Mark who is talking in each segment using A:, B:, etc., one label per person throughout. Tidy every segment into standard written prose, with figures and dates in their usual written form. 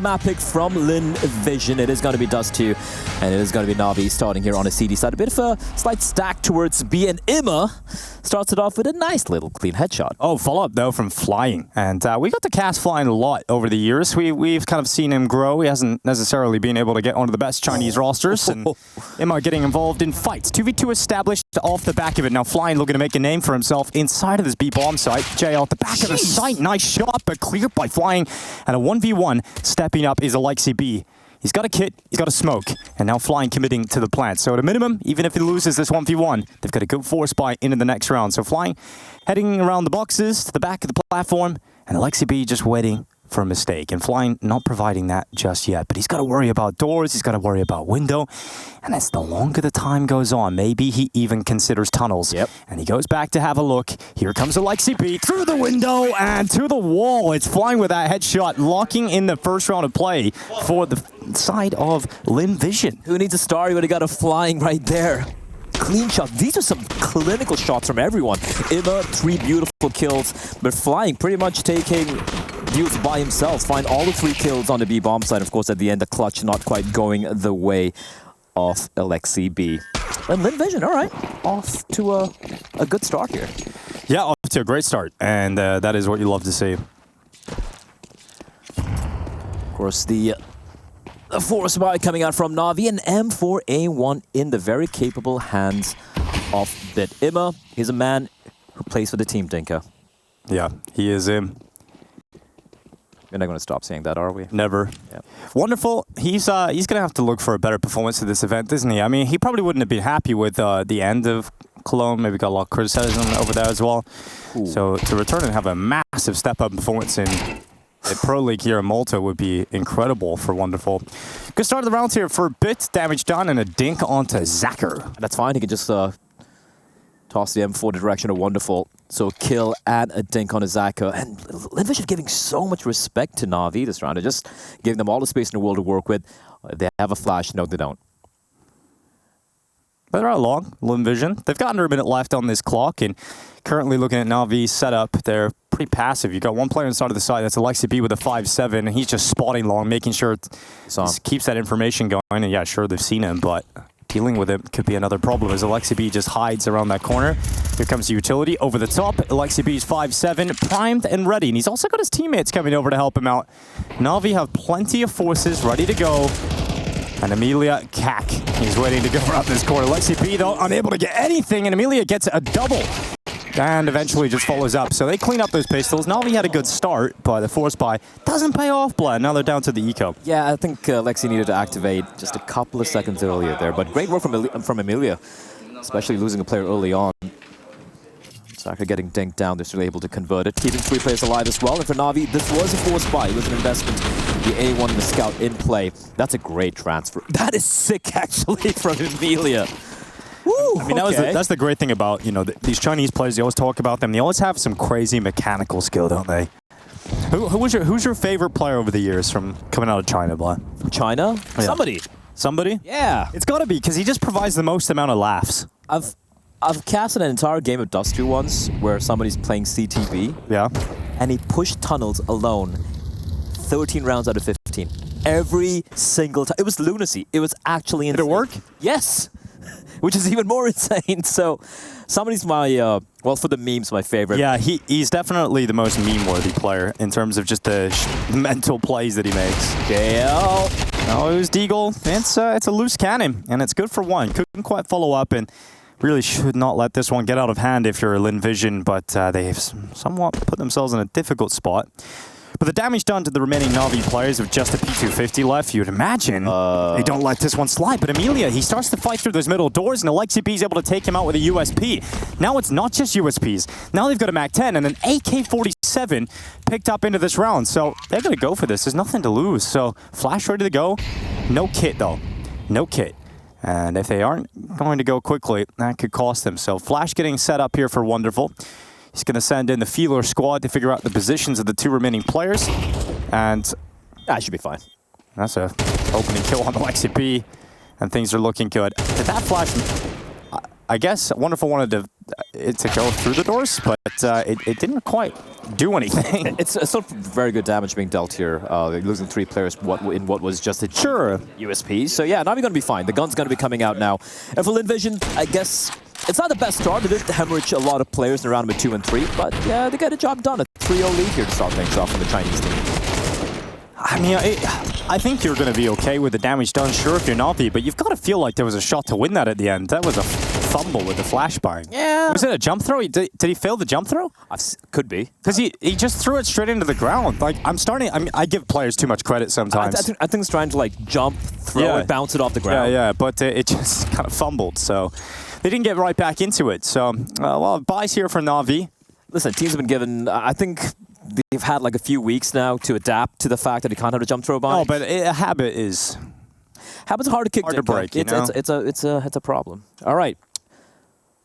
A: Map pick from Lynn Vision. It is going to be Dust2, and it is going to be NAVI starting here on a CD side. A bit of a slight stack towards B, and Imma starts it off with a nice little clean headshot.
B: Oh, follow-up, though, from Flying. And we got to cast Flying a lot over the years. We've kind of seen him grow. He hasn't necessarily been able to get onto the best Chinese rosters. And Imma getting involved in fights. 2v2 established off the back of it. Now Flying looking to make a name for himself inside of this B-bomb site. Jay off the back of the site. Nice shot, but cleared by Flying. And a 1v1 stepping up is Alexi B. He's got a kit, he's got a smoke, and now Flying committing to the plant. So at a minimum, even if he loses this 1v1, they've got a good force buy into the next round. So Flying heading around the boxes to the back of the platform, and Alexi B just waiting for a mistake. And Flying not providing that just yet. But he's got to worry about doors, he's got to worry about window. And as the longer the time goes on, maybe he even considers tunnels.
A: Yep.
B: And he goes back to have a look. Here comes Alexi B through the window and to the wall. It's Flying with that headshot, locking in the first round of play for the side of Lynn Vision.
A: Who needs a star when he got a Flying right there? Clean shot. These are some clinical shots from everyone. Imma, 3 beautiful kills, but Flying pretty much taking deals by himself. Find all the 3 kills on the B bomb side. Of course, at the end, the clutch not quite going the way of Alexi B. And Lynn Vision, all right, off to a good start here.
B: Yeah, off to a great start, and that is what you love to see.
A: Of course, the force buy coming out from NAVI, and M4A1 in the very capable hands of Bit. Imma, he's a man who plays for the team, Dinka.
B: Yeah, he is him.
A: We're not going to stop saying that, are we?
B: Never.
A: Yep.
B: Wonderful. He's going to have to look for a better performance at this event, isn't he? I mean, he probably wouldn't have been happy with the end of Cologne. Maybe got a lot of criticism over there as well. Ooh. So to return and have a massive step-up performance in the Pro League here in Malta would be incredible for Wonderful. Good start of the round here for Bit. Damage done and a dink onto Zacher.
A: That's fine. He can just toss the M4 direction of Wonderful. So kill and a dink on a Zacher. And Lynn Vision giving so much respect to NAVI this round. They're just giving them all the space in the world to work with. They have a flash. No, they don't.
B: But they're out long, Lynn Vision. They've got under a minute left on this clock, and currently looking at NAVI's setup, they're pretty passive. You've got one player inside of the side, that's Alexi B with a 5-7, and he's just spotting long, making sure it keeps that information going. And yeah, sure, they've seen him, but dealing with it could be another problem as Alexi B just hides around that corner. Here comes the utility over the top. Alexi B's 5-7, primed and ready. And he's also got his teammates coming over to help him out. NAVI have plenty of forces ready to go. And Amelia Cack, he's waiting to go around this corner. Alexi B, though, unable to get anything, and Amelia gets a double. And eventually just follows up. So they clean up those pistols. NAVI had a good start, but the force buy doesn't pay off, Blad. Now they're down to the eco.
A: Yeah, I think Alexi needed to activate just a couple of seconds earlier there. But great work from Amelia, especially losing a player early on. Zacher getting dinked down, they're still able to convert it. Keeping 3 players alive as well. And for NAVI, this was a force buy. It was an investment. The A1 and the Scout in play. That's a great transfer. That is sick, actually, from Amelia. Woo,
B: I mean, that's the great thing about, you know, these Chinese players. You always talk about them. They always have some crazy mechanical skill, don't they? Who's your favorite player over the years from coming out of China, Blad?
A: China? Yeah. Somebody.
B: Somebody?
A: Yeah.
B: It's got to be, because he just provides the most amount of laughs.
A: I've casted an entire game of Dust2 once where somebody's playing CTB.
B: Yeah. And
A: he pushed tunnels alone 13 rounds out of 15. Every single time. It was lunacy. It was actually insane.
B: Did it work?
A: Yes. Which is even more insane. So somebody's my, well, for the memes, my favorite.
B: Yeah, he's definitely the most meme-worthy player in terms of just the mental plays that he makes.
A: JL.
B: No, it was Deagle. It's a loose cannon, and it's good for one. Couldn't quite follow up, and really should not let this one get out of hand if you're Lynn Vision, but they've somewhat put themselves in a difficult spot. But the damage done to the remaining NAVI players with just a P250 left, you'd imagine they don't let this one slide. But Amelia, he starts to fight through those middle doors, and Alexi B is able to take him out with a USP. Now it's not just USPs. Now they've got a MAC-10 and an AK-47 picked up into this round. So they're going to go for this. There's nothing to lose. So Flash ready to go. No kit, though. No kit. And if they aren't going to go quickly, that could cost them. So Flash getting set up here for Wonderful. He's going to send in the feeler squad to figure out the positions of the 2 remaining players. And
A: that should be fine.
B: That's a opening kill on Alexi B. And things are looking good. Did that Flash... I guess Wonderful wanted to go through the doors, but it didn't quite do anything.
A: It's still very good damage being dealt here. They're losing 3 players in what was just a USP. So yeah, NAVI going to be fine. The gun's going to be coming out now. And for Lynn Vision, I guess it's not the best start. They did hemorrhage a lot of players in round number 2 and 3, but yeah, they get a job done. A 3-0 lead here to start things off from the Chinese team.
B: I mean, I think you're going to be okay with the damage done, sure, if you're NAVI, but you've got to feel like there was a shot to win that at the end. That was a fumble with the flashbang. Yeah. Was it a jump throw? Did he fail the jump throw?
A: Could be.
B: Because he just threw it straight into the ground. Like, I give players too much credit sometimes.
A: I think it's trying to, like, jump, throw it, bounce it off the ground.
B: Yeah, but it just kind of fumbled, so they didn't get right back into it. So, well, buys here for NAVI.
A: Listen, teams have been given, I think they've had like a few weeks now to adapt to the fact that you can't have a jump throw buy.
B: Oh, but a habit is...
A: Habit's hard to kick.
B: Hard to break, you know?
A: It's a problem. All right.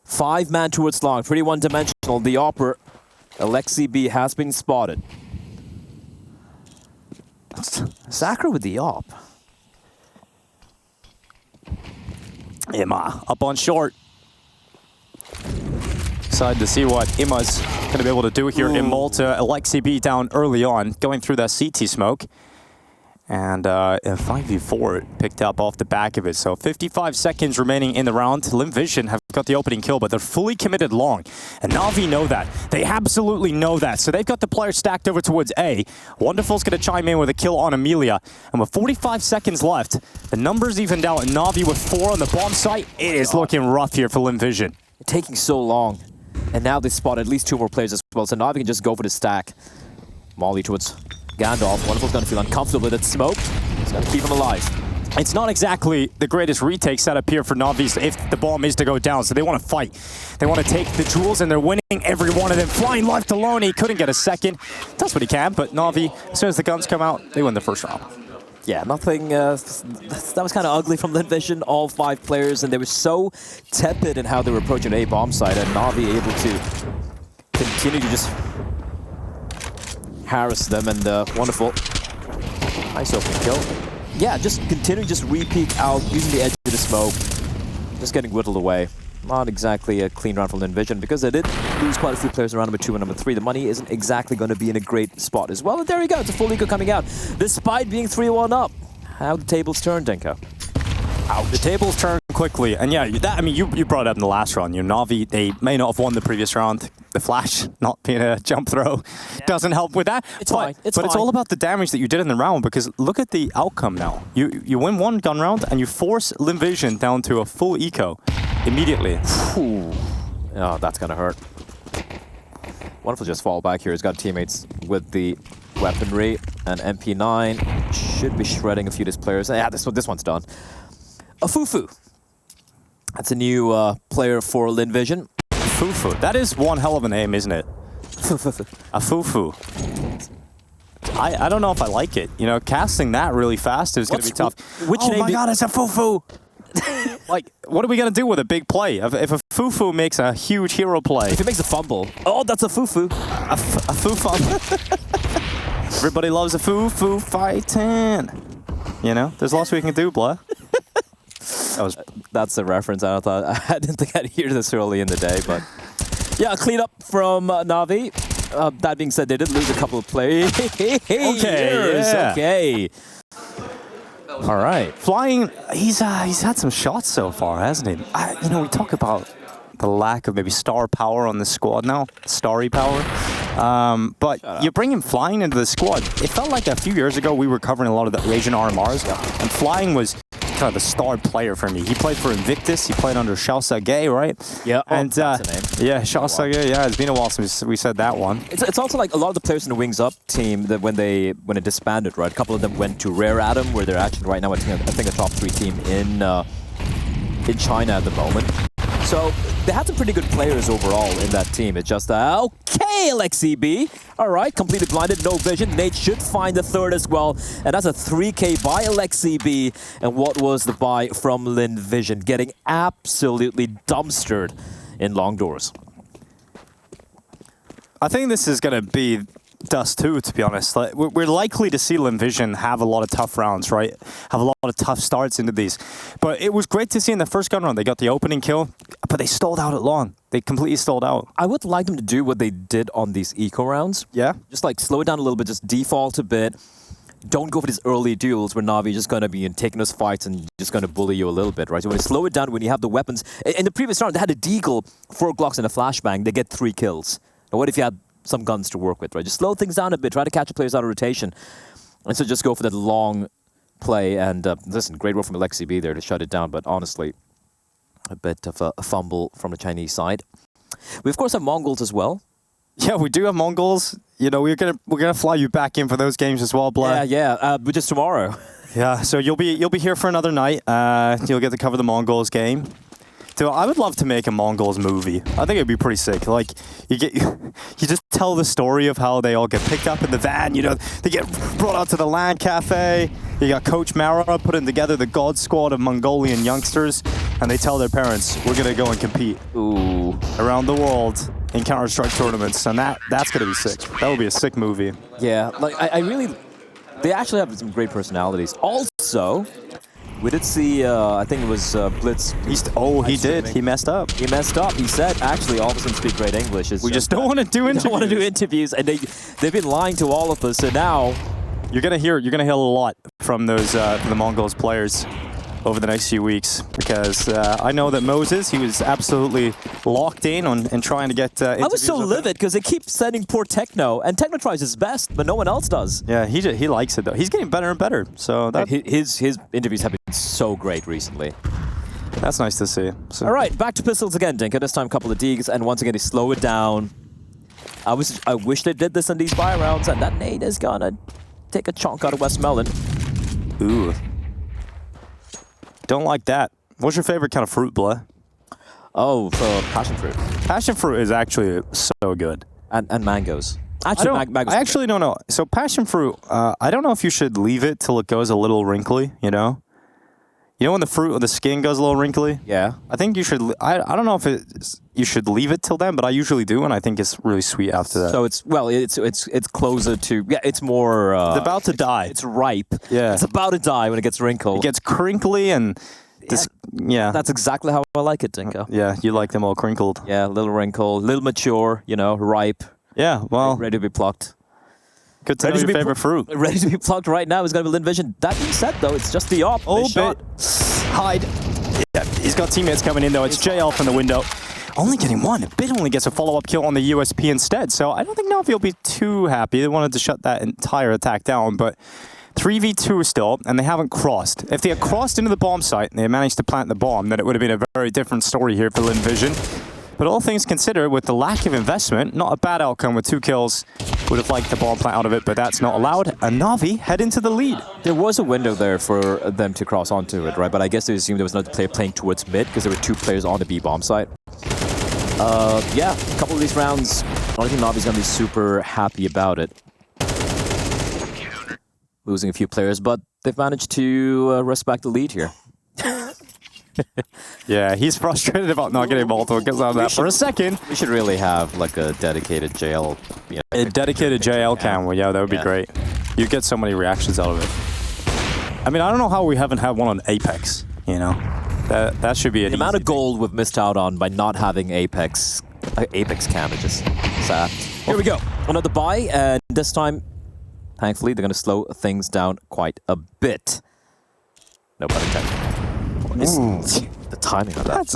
A: 5-man towards long, pretty one-dimensional. The Opera, Alexi B has been spotted. Sakura with the op.
B: Emma up on short. Excited to see what Imma's going to be able to do here in Malta. Alexi B down early on, going through that CT smoke. And a 5v4 picked up off the back of it. So 55 seconds remaining in the round. Lynn Vision have got the opening kill, but they're fully committed long. And NAVI know that. They absolutely know that. So they've got the players stacked over towards A. Wonderful's going to chime in with a kill on Amelia. And with 45 seconds left, the numbers evened out. And NAVI with 4 on the bomb site. It is looking rough here for Lynn Vision.
A: Taking so long. And now they spot at least 2 more players as well. So NAVI can just go for the stack. Molly towards Gandalf. Wonderful's going to feel uncomfortable with it. Smoked. He's going to keep him alive.
B: It's not exactly the greatest retake setup here for NAVI if the bomb is to go down. So they want to fight. They want to take the jewels, and they're winning every one of them. Flying left alone. He couldn't get a second. Does what he can, but NAVI, as soon as the guns come out, they win the first round.
A: Yeah, nothing. That was kind of ugly from Lynn Vision. All 5 players, and they were so tepid in how they were approaching A bomb site, and NAVI able to continue to just harass them. And Wonderful, nice open kill. Yeah, just continue, just re-peek out using the edge of the smoke, just getting whittled away. Not exactly a clean round for Lynn Vision because they did lose quite a few players around number 2 and number 3. The money isn't exactly going to be in a great spot as well. And there you go, it's a full eco coming out, despite being 3-1 up. How the tables turn, Dinko.
B: Ouch. The tables turn quickly, and yeah, that, I mean, you brought it up in the last round. You know, NAVI, they may not have won the previous round. The flash not being a jump throw doesn't help with that. It's fine. It's all about the damage that you did in the round, because look at the outcome now. You win 1 gun round, and you force Lynn Vision down to a full eco immediately.
A: Ooh. Oh, that's gonna hurt. Wonderful just fall back here. He's got teammates with the weaponry, and MP9 should be shredding a few of his players. Yeah, this one's done. A Fufu. That's a new player for Lynn Vision.
B: Fufu. That is one hell of a name, isn't it? A Fufu. I don't know if I like it. You know, casting that really fast is going to be tough.
A: Which name?
B: Oh my God, it's a Fufu. Like, what are we going to do with a big play? If a Fufu makes a huge hero play.
A: If he makes a fumble. Oh, that's a Fufu.
B: A Fufu. Everybody loves a Fufu fighting. You know, there's lots we can do, blah.
A: That's a reference. I didn't think I'd hear this early in the day, but yeah, a clean up from NAVI. That being said, they did lose a couple of players. Okay. All right.
B: Flying, he's had some shots so far, hasn't he? You know, we talk about the lack of maybe star power on the squad now, starry power. But you bring him Flying into the squad. It felt like a few years ago we were covering a lot of the Asian RMRs, and Flying was kind of the star player for me. He played for Invictus. He played under Shao Sage, right?
A: Yeah.
B: And
A: that's the name.
B: yeah, Shao Sage. Yeah, it's been a while since we said that one.
A: It's also like a lot of the players in the Wings Up team that when it disbanded, right? A couple of them went to Rare Atom, where they're actually right now I think a top 3 team in China at the moment. So they had some pretty good players overall in that team. It's just okay, Alexi B. All right, completely blinded, no vision. Nate should find the 3rd as well, and that's a 3K by Alexi B. And what was the buy from Lynn Vision? Getting absolutely dumpstered in long doors.
B: I think this is going to be Dust2, to be honest. Like, we're likely to see Lynn Vision have a lot of tough rounds, right? Have a lot of tough starts into these. But it was great to see in the first gun round, they got the opening kill. But they stalled out at long. They completely stalled out.
A: I would like them to do what they did on these eco rounds.
B: Yeah.
A: Just like slow it down a little bit, just default a bit. Don't go for these early duels where Navi is just going to be taking those fights and just going to bully you a little bit, right? So when you slow it down, when you have the weapons... In the previous round, they had a deagle, 4 Glocks and a flashbang. They get 3 kills. Now what if you had some guns to work with, right? Just slow things down a bit. Try to catch the players out of rotation. And so just go for that long play. And listen, great work from Alexi B there to shut it down. But honestly, a bit of a fumble from the Chinese side. We, of course, have Mongols as well.
B: Yeah, we do have Mongols. You know, we're gonna fly you back in for those games as well, Blair.
A: Yeah, but just tomorrow.
B: Yeah, so you'll be here for another night. You'll get to cover the Mongols game. So I would love to make a Mongols movie. I think it'd be pretty sick. Like you just tell the story of how they all get picked up in the van. You know, they get brought out to the LAN cafe. You got Coach Mara putting together the God Squad of Mongolian youngsters, and they tell their parents, "We're gonna go and compete around the world in Counter-Strike tournaments," and that's gonna be sick. That would be a sick movie.
A: Yeah, like I really, they actually have some great personalities. Also, we did see, I think it was Blitz.
B: He did. He messed up.
A: He messed up. He said, actually, all of them speak great English.
B: We just don't want to do interviews.
A: Don't want to do interviews, and they've been lying to all of us. So now
B: you're gonna hear a lot from those the Mongols players over the next few weeks, because I know that Moses, he was absolutely locked in on and trying to get
A: I was so livid because they keep sending poor Techno, and Techno tries his best, but no one else does.
B: Yeah, he likes it though. He's getting better and better. So that
A: his interviews have been so great recently.
B: That's nice to see. So.
A: All right, back to pistols again, Dinka. This time a couple of digs, and once again they slow it down. I wish they did this in these buy rounds, and that nade is gonna take a chunk out of West Melon.
B: Ooh. Don't like that. What's your favorite kind of fruit, Blah?
A: Oh, passion fruit.
B: Passion fruit is actually so good.
A: And mangoes. Actually, mangoes.
B: I actually don't know. So passion fruit, I don't know if you should leave it till it goes a little wrinkly, you know? You know when the fruit or the skin goes a little wrinkly?
A: Yeah.
B: I think you should, I don't know if you should leave it till then, but I usually do, and I think it's really sweet after that.
A: So it's closer to, yeah, it's more...
B: it's about to die.
A: It's ripe.
B: Yeah.
A: It's about to die when it gets wrinkled.
B: It gets crinkly and... Yeah.
A: That's exactly how I like it, Dinko.
B: Yeah, you like them all crinkled.
A: Yeah, a little wrinkled, a little mature, you know, ripe.
B: Yeah, well...
A: Ready to be plucked.
B: Good to know your favorite fruit.
A: Ready to be plucked right now is going to be Lynn Vision. That being said, though, it's just the op.
B: Oh, bit. Hide. Yeah, he's got teammates coming in, though. It's JL from the window. Only getting one. Bit only gets a follow-up kill on the USP instead, so I don't think Navi will be too happy. They wanted to shut that entire attack down, but 3v2 still, and they haven't crossed. If they had crossed into the bomb site and they had managed to plant the bomb, then it would have been a very different story here for Lynn Vision. But all things considered, with the lack of investment, not a bad outcome with 2 kills. Would have liked the bomb plant out of it, but that's not allowed. And Navi head into the lead.
A: There was a window there for them to cross onto it, right? But I guess they assumed there was another player playing towards mid because there were 2 players on the B bomb site. Yeah, a couple of these rounds, I don't think Navi's going to be super happy about it. Losing a few players, but they've managed to respect the lead here.
B: Yeah, he's frustrated about not getting multiple kills out of that for a second.
A: We should really have like a dedicated JL. You know,
B: a dedicated JL cam. Yeah, that would be great. You get so many reactions out of it. I mean, I don't know how we haven't had one on Apex, you know? That should be an
A: The amount of gold we've missed out on by not having Apex cam is just sad. Here we go. Another buy, and this time, thankfully, they're going to slow things down quite a bit. No pun intended. The timing of that.
B: That's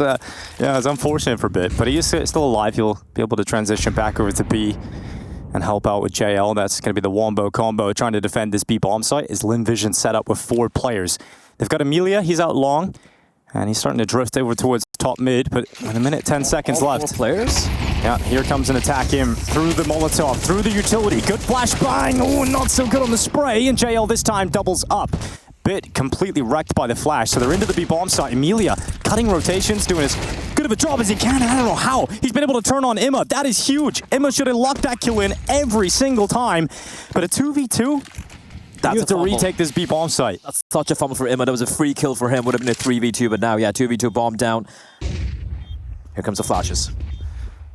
B: yeah, it's unfortunate for Bit, but he is still alive. He'll be able to transition back over to B and help out with JL. That's going to be the Wombo combo trying to defend this B bomb site. Is Lynn Vision set up with 4 players? They've got Amelia. He's out long, and he's starting to drift over towards top mid. But in a minute, 10 seconds left.
A: 4 players.
B: Yeah, here comes an attack in through the Molotov, through the utility. Good flashbang. Oh, not so good on the spray. And JL this time doubles up. Bit completely wrecked by the flash, so they're into the B bomb site. Amelia cutting rotations, doing as good of a job as he can, and I don't know how. He's been able to turn on Imma. That is huge. Imma should have locked that kill in every single time, but a 2v2, you have to retake this B bomb site.
A: That's such a fumble for Imma. That was a free kill for him. Would have been a 3v2, but now, yeah, 2v2 bomb down. Here comes the flashes.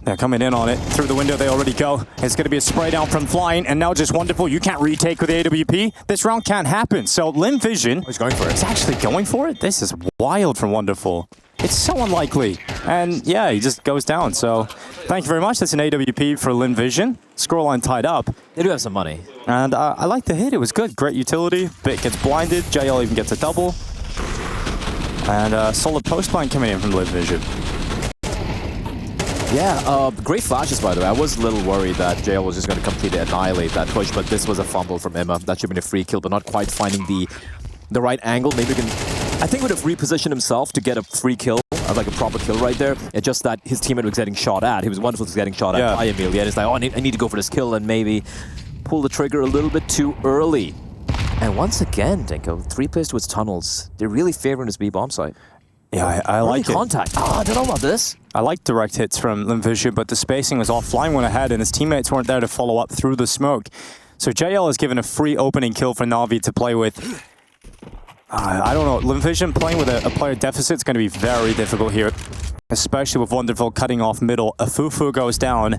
B: They're coming in on it. Through the window they already go. It's going to be a spray down from Flying, and now just Wonderful. You can't retake with the AWP. This round can't happen. So Lynn Vision
A: He's going for it.
B: He's actually going for it? This is wild from Wonderful. It's so unlikely. And yeah, he just goes down. So thank you very much. That's an AWP for Lynn Vision. Scoreline tied up.
A: They do have some money.
B: And I like the hit. It was good. Great utility. Bit gets blinded. JL even gets a double. And solid post line coming in from Lynn Vision.
A: Yeah, great flashes, by the way. I was a little worried that JL was just going to completely annihilate that push, but this was a fumble from Emma. That should have been a free kill, but not quite finding the right angle. Maybe we can... I think he would have repositioned himself to get a free kill, like a proper kill right there. It's just that his teammate was getting shot at. He was wonderful to getting shot at by Amelia. And it's like, oh, I need to go for this kill and maybe pull the trigger a little bit too early. And once again, Dinko, 3 players towards tunnels. They're really favoring this B bomb site.
B: Yeah, I like it.
A: Contact. Oh, I don't know about this.
B: I like direct hits from Lynn Vision, but the spacing was off. Flying went ahead, and his teammates weren't there to follow up through the smoke. So JL is given a free opening kill for NAVI to play with. I don't know. Lynn Vision playing with a player deficit is going to be very difficult here, especially with Wonderful cutting off middle. A Fufu goes down,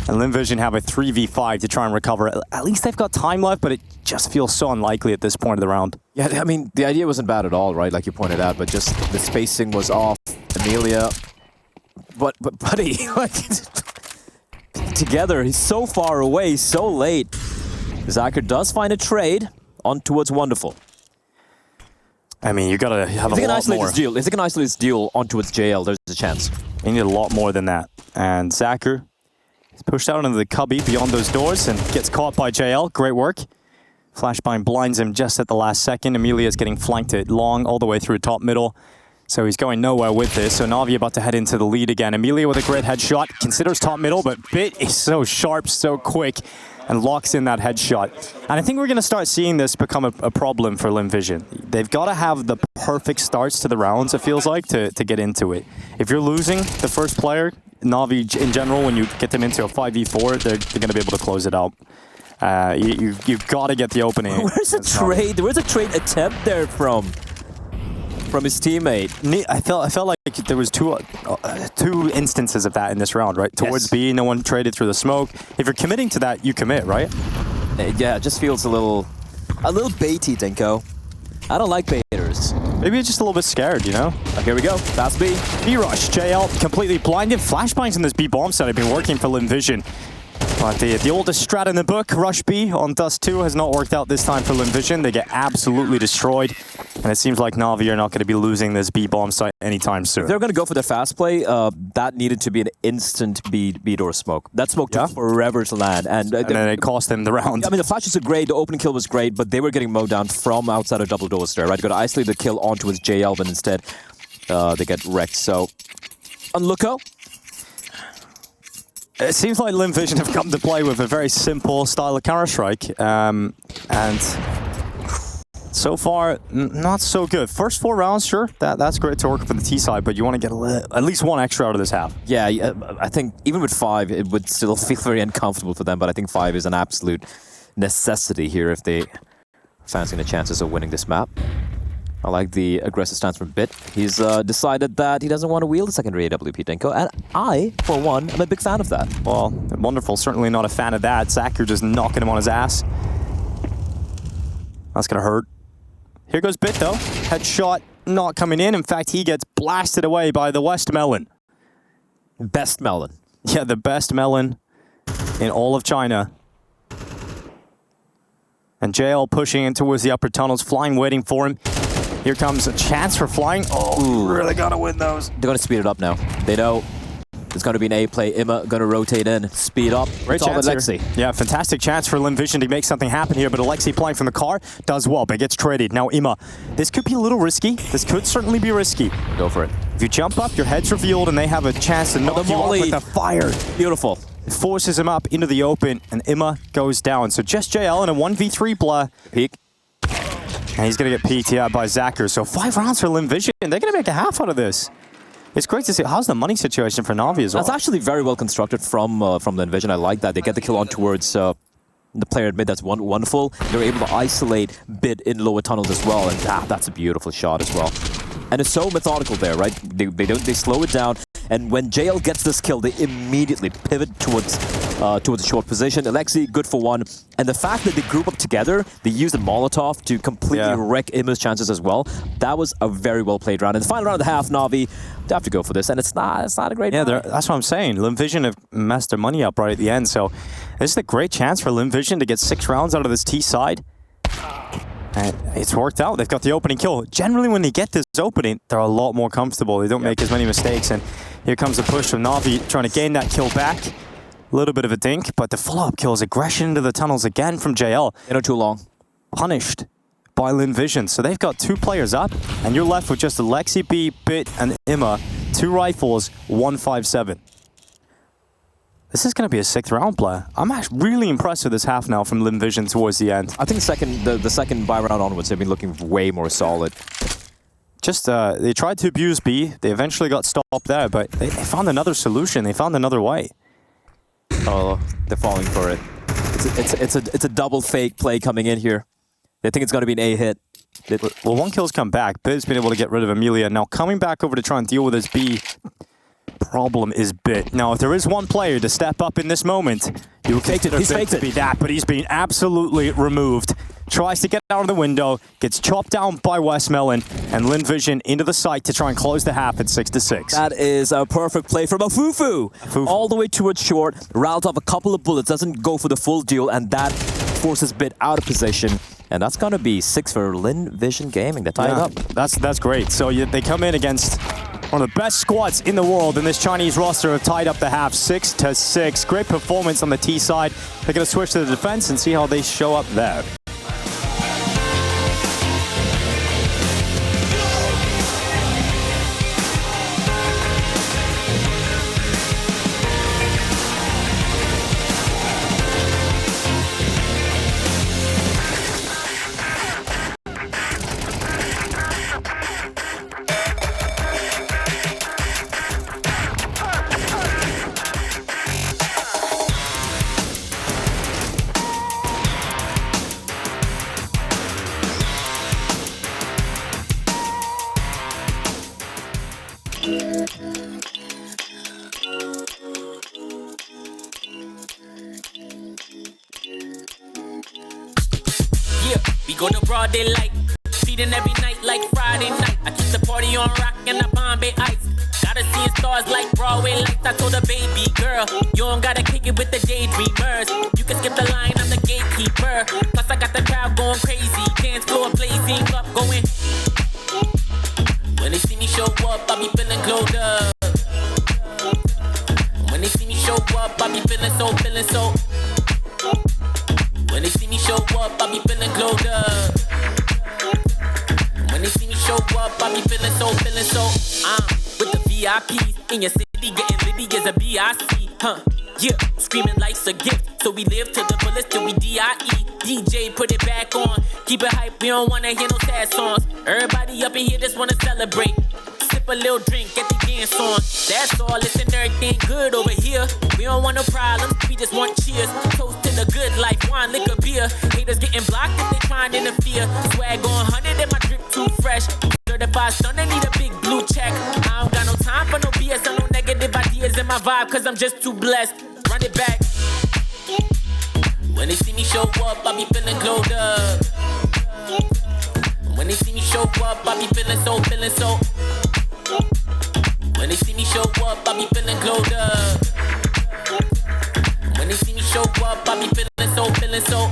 B: and Lynn Vision have a 3v5 to try and recover. At least they've got time left, but it just feels so unlikely at this point of the round.
A: Yeah, I mean, the idea wasn't bad at all, right? Like you pointed out, but just the spacing was off. Amelia, but buddy, like, together, he's so far away, so late. Zacher does find a trade on towards Wonderful.
B: I mean, you gotta have a lot more.
A: If they can isolate this deal onto its JL, there's a chance.
B: They need a lot more than that. And Zacher is pushed out into the cubby beyond those doors and gets caught by JL. Great work. Flashbang blinds him just at the last second. Amelia's getting flanked at long all the way through top middle. So he's going nowhere with this. So NAVI about to head into the lead again. Amelia with a great headshot. Considers top middle, but Bit is so sharp, so quick, and locks in that headshot. And I think we're going to start seeing this become a problem for Lynn Vision. They've got to have the perfect starts to the rounds, it feels like, to get into it. If you're losing the first player, NAVI in general, when you get them into a 5v4, they're going to be able to close it out. You've got to get the opening.
A: Where's a trade? Where's a trade attempt there from his teammate?
B: I felt like there was two instances of that in this round, right? Towards B, no one traded through the smoke. If you're committing to that, you commit, right?
A: Yeah, it just feels a little baity, Dinko. I don't like baiters.
B: Maybe you're just a little bit scared, you know?
A: Here we go. Fast B.
B: B-rush. JL completely blinded. Flashbangs in this B-bomb set have been working for Lynn Vision. But the oldest strat in the book, Rush B on Dust2, has not worked out this time for Lynn Vision. They get absolutely destroyed. And it seems like NAVI are not going to be losing this B-bomb site anytime soon.
A: If they're going to go for the fast play, that needed to be an instant B-door smoke. That smoke took forever to land. And
B: then it cost them the round.
A: I mean, the flashes are great, the opening kill was great, but they were getting mowed down from outside of double doors there, right? Got to isolate the kill onto his JL, but instead they get wrecked. So, on lookout.
B: It seems like Lynn Vision have come to play with a very simple style of Counter-Strike. And so far, not so good. First 4 rounds, sure, that's great to work for the T side, but you want to get at least 1 extra out of this half.
A: Yeah, I think even with 5, it would still feel very uncomfortable for them, but I think 5 is an absolute necessity here if they fancy the chances of winning this map. I like the aggressive stance from Bit. He's decided that he doesn't want to wield the secondary AWP, Dinko, and I, for one, am a big fan of that.
B: Well, Wonderful, certainly not a fan of that. Zacher just knocking him on his ass. That's going to hurt. Here goes Bit, though. Headshot not coming in. In fact, he gets blasted away by the West Melon.
A: Best melon.
B: Yeah, the best melon in all of China. And JL pushing in towards the upper tunnels. Flying waiting for him. Here comes a chance for Flying. Oh, really got to win those.
A: They're going to speed it up now. They know there's going to be an A play. Imma going to rotate in, speed up.
B: Great chance Alexi. Yeah, fantastic chance for Lynn Vision to make something happen here, but Alexi playing from the car does well, but gets traded. Now Imma, this could be a little risky. This could certainly be risky.
A: Go for it.
B: If you jump up, your head's revealed, and they have a chance to knock you off with the fire.
A: Beautiful.
B: It forces him up into the open, and Imma goes down. So just JL in a 1v3 blah.
A: Peek.
B: And he's going to get PT'd by Zacher. So 5 rounds for Lynn Vision. They're going to make a half out of this. It's great to see. How's the money situation for NAVI as well?
A: That's actually very well constructed from Lynn Vision. I like that. They get the kill on towards the player at mid. That's wonderful. They're able to isolate Bit in lower tunnels as well. And that's a beautiful shot as well. And it's so methodical there, right? They slow it down. And when JL gets this kill, they immediately pivot towards a short position. Alexi, good for one. And the fact that they group up together, they used the Molotov to completely wreck Imma's chances as well. That was a very well played round. In the final round of the half, NAVI, they have to go for this, and it's not a great round.
B: That's what I'm saying. Lynn Vision have messed their money up right at the end, so this is a great chance for Lynn Vision to get 6 rounds out of this T side. And it's worked out. They've got the opening kill. Generally, when they get this opening, they're a lot more comfortable. They don't make as many mistakes, and here comes the push from NAVI trying to gain that kill back. A little bit of a dink, but the follow-up kill is aggression into the tunnels again from JL.
A: They don't too long.
B: Punished by Lynn Vision. So they've got 2 players up, and you're left with just Alexi B, Bit, and Imma. 2 rifles, 157. This is going to be a 6th round play. I'm actually really impressed with this half now from Lynn Vision towards the end.
A: I think the second buy round onwards, they've been looking way more solid.
B: Just, they tried to abuse B. They eventually got stopped there, but they found another solution. They found another way.
A: Oh, they're falling for it. It's a double fake play coming in here. They think it's going to be an A hit.
B: Well, 1 kill's come back. Bit's been able to get rid of Amelia. Now coming back over to try and deal with his B problem is Bit. Now, if there is one player to step up in this moment, you would consider Bit to be that, but he's been absolutely removed. Tries to get out of the window, gets chopped down by Westmelon, and Lynn Vision into the site to try and close the half at 6-6.
A: That is a perfect play from Afufu. All the way towards short, rattles off a couple of bullets, doesn't go for the full duel, and that forces Bit out of position. And that's going to be 6 for Lynn Vision Gaming. They're tied up.
B: That's great. So they come in against one of the best squads in the world, and this Chinese roster have tied up the half 6-6. Great performance on the T side. They're going to switch to the defense and see how they show up there.
C: We go to broad daylight, feeding every night like Friday night. I keep the party on rock and the Bombay ice. Gotta see stars like Broadway lights. I told a baby girl, you don't gotta kick it with the daydreamers. You can skip the line, I'm the gatekeeper. Plus I got the crowd going crazy, dance floor blazing up, going. When they see me show up, I be feeling glowed up. When they see me show up, I be feeling so. When they see me show up, I be feeling glowed up. When they see me show up, I be feeling so. With the VIPs in your city, getting litty as a BIC, huh? Yeah, screaming life's a gift, so we live till the bullets till we DIE. DJ, put it back on, keep it hype, we don't wanna hear no sad songs. Everybody up in here just wanna celebrate. Sip a little drink, get the dance on. That's all, listen, everything good over here. We don't want no problems, we just want cheers. Toast to the good life, wine, liquor, beer. Haters getting blocked if they trying to interfere. Swag on 100 and my drip too fresh. Certified stunner, need a big blue check. I don't got no time for no BS or no negative ideas in my vibe, cause I'm just too blessed. Run it back. When they see me show up, I be feeling glowed up. When they see me show up, I be feeling so. When they see me show up, I be feeling glowed up. When they see me show up, I be feeling so.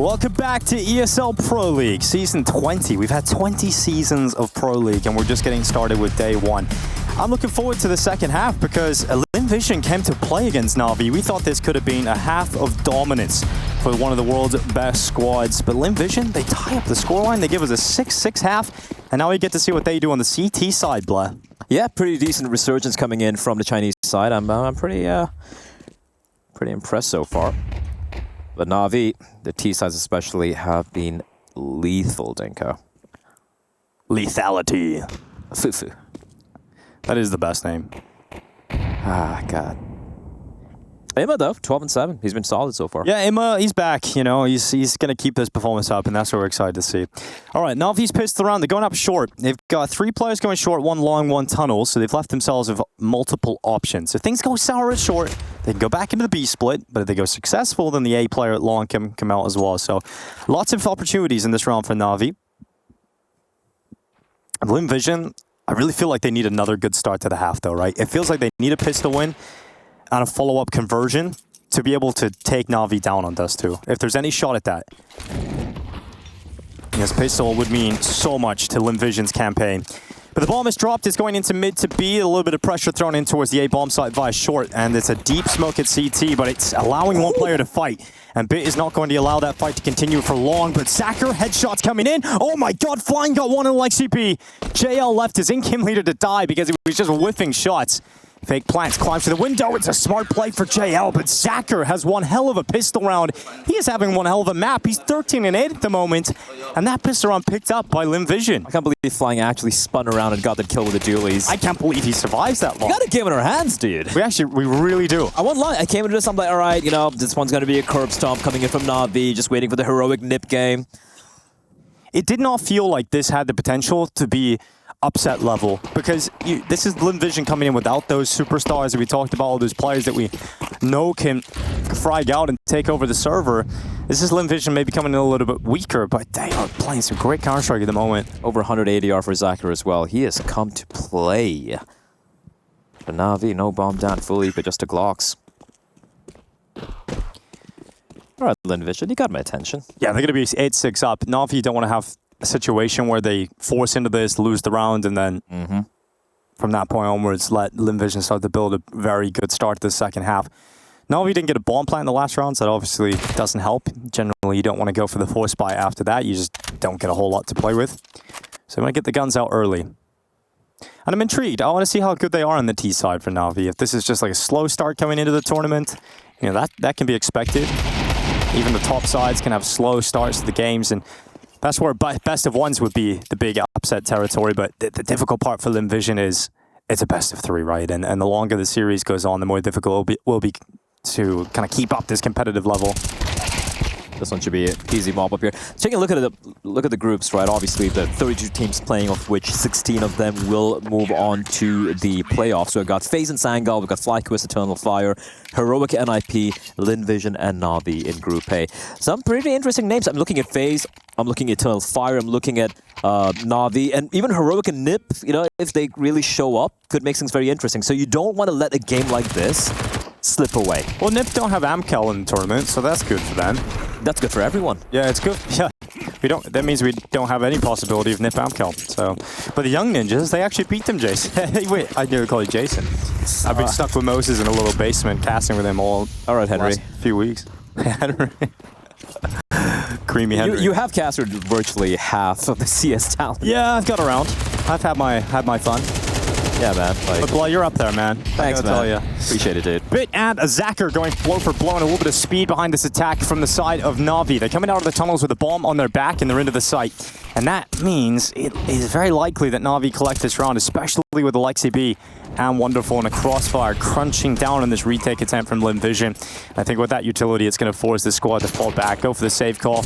B: Welcome back to ESL Pro League, Season 20. We've had 20 seasons of Pro League, and we're just getting started with Day 1. I'm looking forward to the second half because Lynn Vision came to play against NAVI. We thought this could have been a half of dominance for one of the world's best squads, but Lynn Vision, they tie up the scoreline. They give us a 6-6 half, and now we get to see what they do on the CT side, Blah.
A: Yeah, pretty decent resurgence coming in from the Chinese side. I'm pretty impressed so far. But NAVI, the T sides especially, have been lethal, Dinko.
B: Lethality.
A: Fufu.
B: That is the best name.
A: Ah, God. Emma, though, 12-7. He's been solid so far.
B: Yeah, Emma, he's back. You know, he's going to keep this performance up, and that's what we're excited to see. All right, NAVI's pissed around. They're going up short. They've got 3 players going short, 1 long, 1 tunnel, so they've left themselves with multiple options. If things go sour at short, they can go back into the B split, but if they go successful, then the A player at long can come out as well. So lots of opportunities in this round for NAVI. Lynn Vision, I really feel like they need another good start to the half, though, right? It feels like they need a pistol win and a follow-up conversion to be able to take NAVI down on Dust2. If there's any shot at that. Yes, pistol would mean so much to Lynn Vision's campaign. But the bomb is dropped. It's going into mid to B. A little bit of pressure thrown in towards the A bomb site via short. And it's a deep smoke at CT, but it's allowing one player to fight. And Bit is not going to allow that fight to continue for long. But Sacker, headshots coming in. Oh my God, Flying got one in like CP. JL left his in-game leader to die because he was just whiffing shots. Fake plants, climbs to the window. It's a smart play for JL, but Sacker has one hell of a pistol round. He is having one hell of a map. He's 13-8 at the moment, and that pistol round picked up by Lynn Vision.
A: I can't believe Flying actually spun around and got the kill with the dualies.
B: I can't believe he survives that long.
A: We got a game in our hands, dude.
B: We really do.
A: I won't lie. I came into this, I'm like, all right, you know, this one's going to be a curb stomp coming in from NAVI, just waiting for the heroic nip game.
B: It did not feel like this had the potential to be upset level because this is Lynn Vision coming in without those superstars that we talked about, all those players that we know can frag out and take over the server. This is Lynn Vision maybe coming in a little bit weaker, but they are playing some great Counter-Strike at the moment.
A: Over 100 ADR for Zacher as well. He has come to play. But NAVI, no bomb down fully, but just a Glocks. All right, Lynn Vision, you got my attention.
B: Yeah, they're going to be 8-6 up. NAVI don't want to have a situation where they force into this, lose the round, and then from that point onwards, let Lynn Vision start to build a very good start to the second half. NAVI didn't get a bomb plant in the last round, so that obviously doesn't help. Generally, you don't want to go for the force buy after that. You just don't get a whole lot to play with. So I'm going to get the guns out early. And I'm intrigued. I want to see how good they are on the T side for NAVI. If this is just like a slow start coming into the tournament, you know, that can be expected. Even the top sides can have slow starts to the games, and that's where best of ones would be the big upset territory. But the difficult part for Lynn Vision is it's a best of 3, right? And the longer the series goes on, the more difficult it will be to kind of keep up this competitive level.
A: This one should be an easy mob up here. Taking a look at the groups, right? Obviously, the 32 teams playing, of which 16 of them will move on to the playoffs. So we've got FaZe and Sangal, we've got FlyQuest, Eternal Fire, Heroic, NIP, Lynn Vision, and NAVI in Group A. Some pretty interesting names. I'm looking at FaZe, I'm looking at Eternal Fire, I'm looking at NAVI, and even Heroic and NIP, you know, if they really show up, could make things very interesting. So you don't want to let a game like this slip away.
B: Well, NIP don't have Amcal in the tournament, so that's good for them.
A: That's good for everyone.
B: Yeah, it's good. Yeah, that means we don't have any possibility of NIP Amcal. So, but the young ninjas, they actually beat them, Jason. Wait, I nearly called you Jason. I've been stuck with Moses in a little basement, casting with him all right, Henry. Last few weeks. Henry. Creamy Henry.
A: You have casted virtually half of the CS talent.
B: Yeah, I've got around. I've had my fun. Yeah, man. Like, but Blah, you're up there, man.
A: Thanks, man. Tell you. Appreciate it, dude.
B: Bit and a Zacher going blow for blow and a little bit of speed behind this attack from the side of NAVI. They're coming out of the tunnels with a bomb on their back and they're into the site. And that means it is very likely that NAVI collect this round, especially with Alexi B and Wonderful and a crossfire crunching down on this retake attempt from Lynn Vision. I think with that utility, it's going to force this squad to fall back, go for the save call.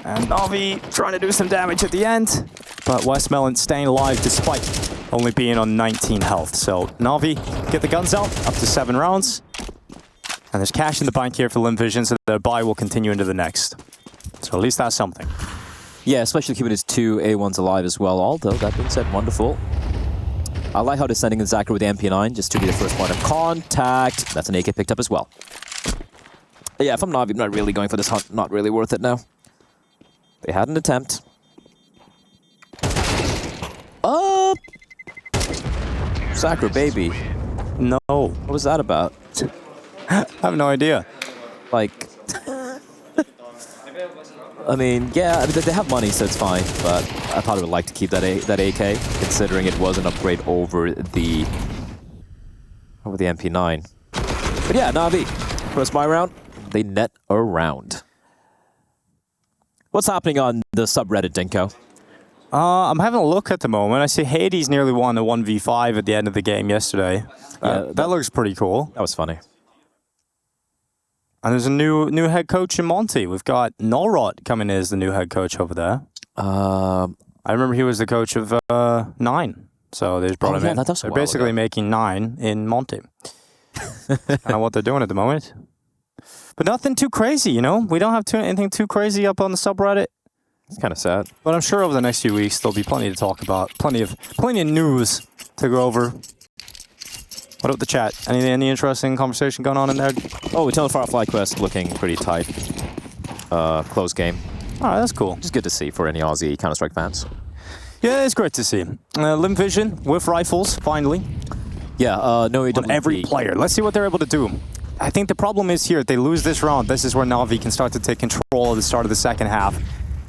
B: And NAVI trying to do some damage at the end, but Westmelon staying alive despite only being on 19 health. So NAVI get the guns out, up to 7 rounds. And there's cash in the bank here for Lynn Vision, so their buy will continue into the next. So at least that's something.
A: Yeah, especially keeping his 2 A1s alive as well. Although, that being said, Wonderful. I like how they're sending in Zacher with the MP9 just to be the first point of contact. That's an AK picked up as well. Yeah, if I'm NAVI, I'm not really going for this hunt. Not really worth it now. They had an attempt. Sacre baby.
B: No.
A: What was that about?
B: I have no idea.
A: Like, I mean, yeah, I mean, they have money, so it's fine. But I thought I would like to keep that AK, considering it was an upgrade over the MP9. But yeah, Navi, first buy round, they net a round. What's happening on the subreddit, Dinko?
B: I'm having a look at the moment. I see Hades nearly won a 1v5 at the end of the game yesterday. That looks pretty cool.
A: That was funny.
B: And there's a new head coach in Monty. We've got Nolrot coming in as the new head coach over there. I remember he was the coach of 9. So they just brought him in. They're basically making 9 in Monty. I don't know what they're doing at the moment. But nothing too crazy, you know? We don't have anything too crazy up on the subreddit.
A: It's kind of sad.
B: But I'm sure over the next few weeks there'll be plenty to talk about. Plenty of news to go over. What about the chat? Any interesting conversation going on in there?
A: Oh, Eternal Firefly Quest looking pretty tight. Close game.
B: All right, that's cool.
A: Just good to see for any Aussie Counter-Strike fans.
B: Yeah, it's great to see. Lynn Vision with rifles, finally.
A: Yeah, no,
B: on every player. Let's see what they're able to do. I think the problem is here, if they lose this round, this is where Navi can start to take control at the start of the second half.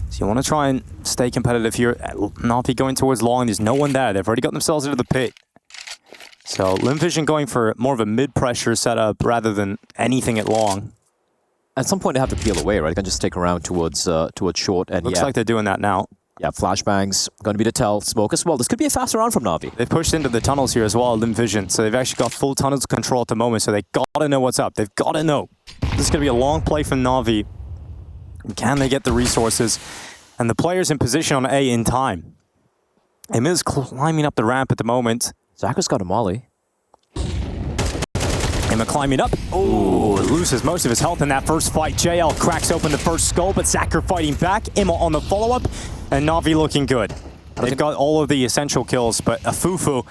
B: So you want to try and stay competitive here. Navi going towards long, there's no one there. They've already got themselves into the pit. So Lynn Vision going for more of a mid-pressure setup rather than anything at long.
A: At some point they have to peel away, right? They can just take around towards short and
B: Looks like they're doing that now.
A: Yeah, flashbangs going to be the tell. Smoke as well. This could be a faster round from Navi.
B: They've pushed into the tunnels here as well, Lynn Vision. So they've actually got full tunnels control at the moment. So they gotta know what's up. They've gotta know. This is gonna be a long play from Navi. Can they get the resources? And the players in position on A in time. Emil's climbing up the ramp at the moment.
A: Zacha's got a molly.
B: Emma climbing up. Oh, loses most of his health in that first fight. JL cracks open the first skull, but Zachar fighting back. Emma on the follow-up, and Navi looking good. They've got all of the essential kills, but Afufu,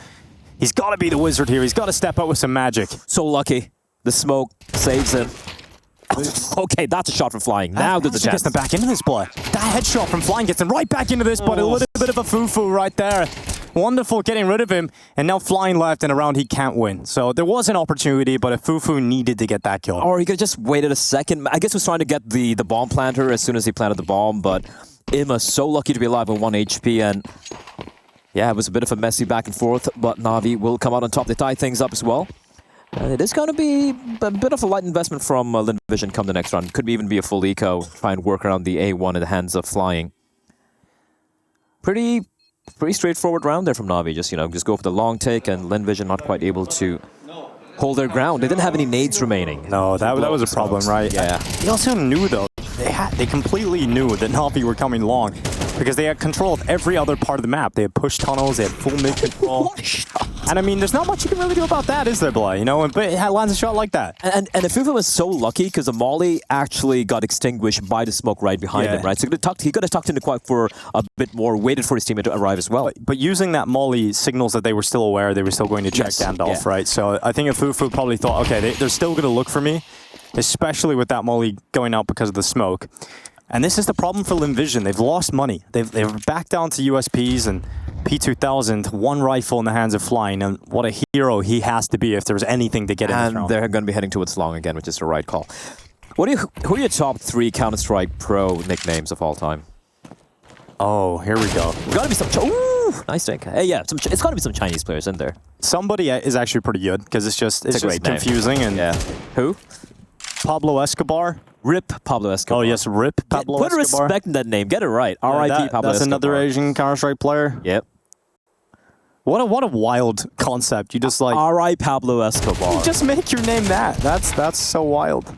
B: he's got to be the wizard here. He's got to step up with some magic.
A: So lucky. The smoke saves him. Okay, that's a shot from Flying. Now there's a chance.
B: Gets them back into this play. That headshot from Flying gets them right back into this, but a little bit of a Afufu right there. Wonderful getting rid of him, and now Flying left in a round he can't win. So there was an opportunity, but Afufu needed to get that kill.
A: Or he could have just waited a second. I guess he was trying to get the bomb planter as soon as he planted the bomb, but Emma so lucky to be alive with 1 HP, and yeah, it was a bit of a messy back and forth, but Navi will come out on top. They tie things up as well. And it is going to be a bit of a light investment from Lynn Vision come the next round. Could even be a full eco, try and work around the A1 in the hands of Flying. Pretty straightforward round there from Navi. Just go for the long take, and Lynn Vision not quite able to hold their ground. They didn't have any nades remaining.
B: No, that was a problem, right?
A: Yeah.
B: They also knew, though, they completely knew that Navi were coming long because they had control of every other part of the map. They had push tunnels, they had full mid control.
A: What a shot.
B: And I mean, there's not much you can really do about that, is there, Bly? You know, but it lands a shot like that.
A: And Afufu was so lucky because the molly actually got extinguished by the smoke right behind him, right? So he could have tucked into quite for a bit more, waited for his teammate to arrive as well.
B: But using that molly signals that they were still aware, they were still going to check Gandalf, right? So I think Afufu probably thought, okay, they're still going to look for me, especially with that molly going out because of the smoke. And this is the problem for Lynn Vision. They've lost money. They've backed down to USPs and P2000, 1 rifle in the hands of Flying, and what a hero he has to be if there's anything to get in this round.
A: And they're going to be heading towards long again, which is the right call. Who are your top 3 Counter-Strike Pro nicknames of all time?
B: Oh, here we go.
A: Got to be some... Ooh, nice take. Hey, yeah, it's got to be some Chinese players in there.
B: Somebody is actually pretty good because it's just confusing. And
A: yeah. Who?
B: Pablo Escobar.
A: Rip Pablo Escobar.
B: Oh, yes, Rip Pablo Escobar.
A: Put respect in that name. Get it right. R.I.P. Pablo Escobar.
B: That's another Asian Counter-Strike player.
A: Yep.
B: What a wild concept. You just like...
A: R.I.P. Pablo Escobar.
B: You just make your name that. That's so wild.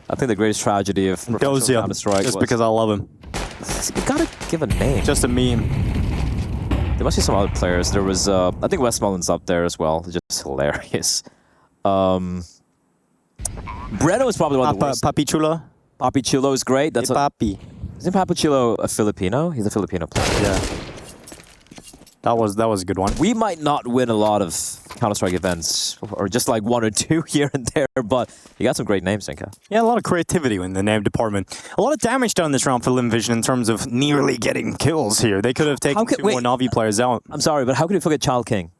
A: I think the greatest tragedy of professional Counter-Strike
B: just because I love him.
A: You gotta give a name.
B: Just a meme.
A: There must be some other players. There was, I think Westmoreland's up there as well. Just hilarious. Breno is probably one of the worst.
B: Papi Chulo?
A: Papi Chulo is great. That's
B: Papi.
A: Isn't Papi Chulo a Filipino? He's a Filipino player.
B: Yeah. That was a good one.
A: We might not win a lot of Counter-Strike events, or just like 1 or 2 here and there, but you got some great names, Zinka.
B: Yeah, a lot of creativity in the name department. A lot of damage done this round for Lynn Vision in terms of nearly getting kills here. They could have taken two more Navi players out.
A: I'm sorry, but how could you forget Child King?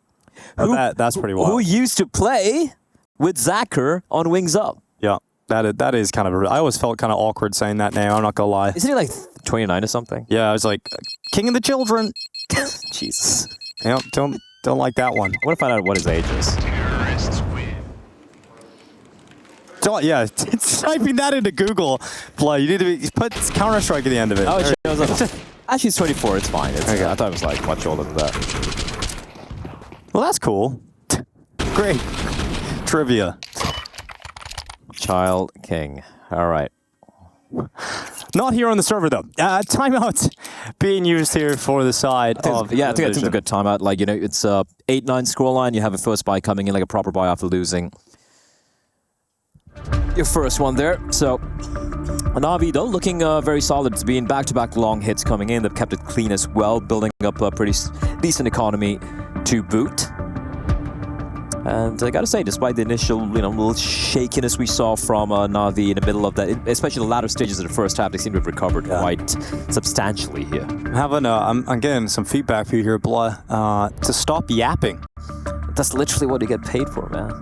B: That's pretty wild.
A: Who used to play with Zacher on Wings Up?
B: Yeah, that is kind of I always felt kind of awkward saying that name, I'm not gonna lie.
A: Isn't he like 29 or something?
B: Yeah, I was like, King of the Children.
A: Jesus.
B: Yep, don't like that one.
A: I want to find out what his age is.
B: So, yeah, typing that into Google. You need to put Counter-Strike at the end of it.
A: Oh, it shows up. Actually, it's 24. It's fine.
B: Okay.
A: I thought it was like much older than that.
B: Well, that's cool. Great. Trivia.
A: Child King. All right.
B: Not here on the server, though. Timeout being used here for the side of
A: I think it's a good timeout. Like, you know, it's 8-9 scoreline. You have a first buy coming in, like a proper buy after losing your first one there. So, NAVI, though, looking very solid. It's been back-to-back long hits coming in. They've kept it clean as well, building up a pretty decent economy to boot. And I gotta say, despite the initial, little shakiness we saw from NAVI in the middle of that, especially the latter stages of the first half, they seem to have recovered quite substantially here.
B: I'm getting some feedback for you here, Blah, to stop yapping.
A: That's literally what you get paid for, man.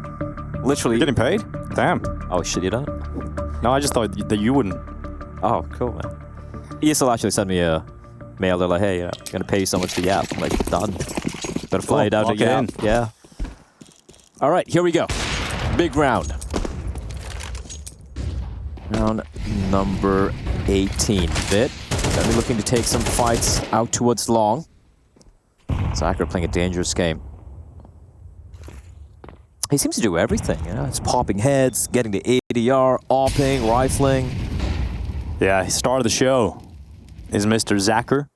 A: Literally.
B: You're getting paid? Damn.
A: Oh shit, you don't?
B: No, I just thought that you wouldn't.
A: Oh, cool, man. ESL actually sent me a mail. They're like, hey, I'm gonna pay you so much to yap. I'm like, done. Better fly it out again. Yeah. All right, here we go. Big round. Round number 18. Bit. Gonna be looking to take some fights out towards long. Zacher playing a dangerous game. He seems to do everything, It's popping heads, getting the ADR, opping, rifling.
B: Yeah, star of the show is Mr. Zacher.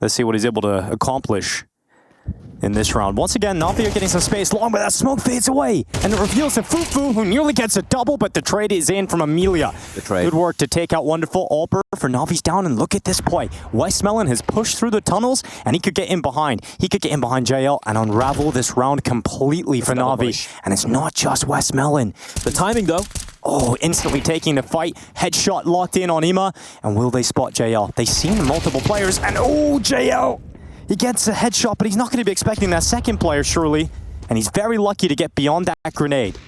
B: Let's see what he's able to accomplish in this round. Once again, NAVI are getting some space long, but that smoke fades away. And it reveals to Fufu, who nearly gets a double, but the trade is in from Amelia.
A: The trade.
B: Good work to take out Wonderful. Alper for NAVI's down, and look at this play. Westmelon has pushed through the tunnels, and he could get in behind. He could get in behind JL and unravel this round completely for NAVI. And it's not just Westmelon.
A: The timing, though.
B: Oh, instantly taking the fight. Headshot locked in on Ima. And will they spot JL? They see multiple players, and oh, JL! He gets a headshot, but he's not going to be expecting that second player, surely. And he's very lucky to get beyond that grenade.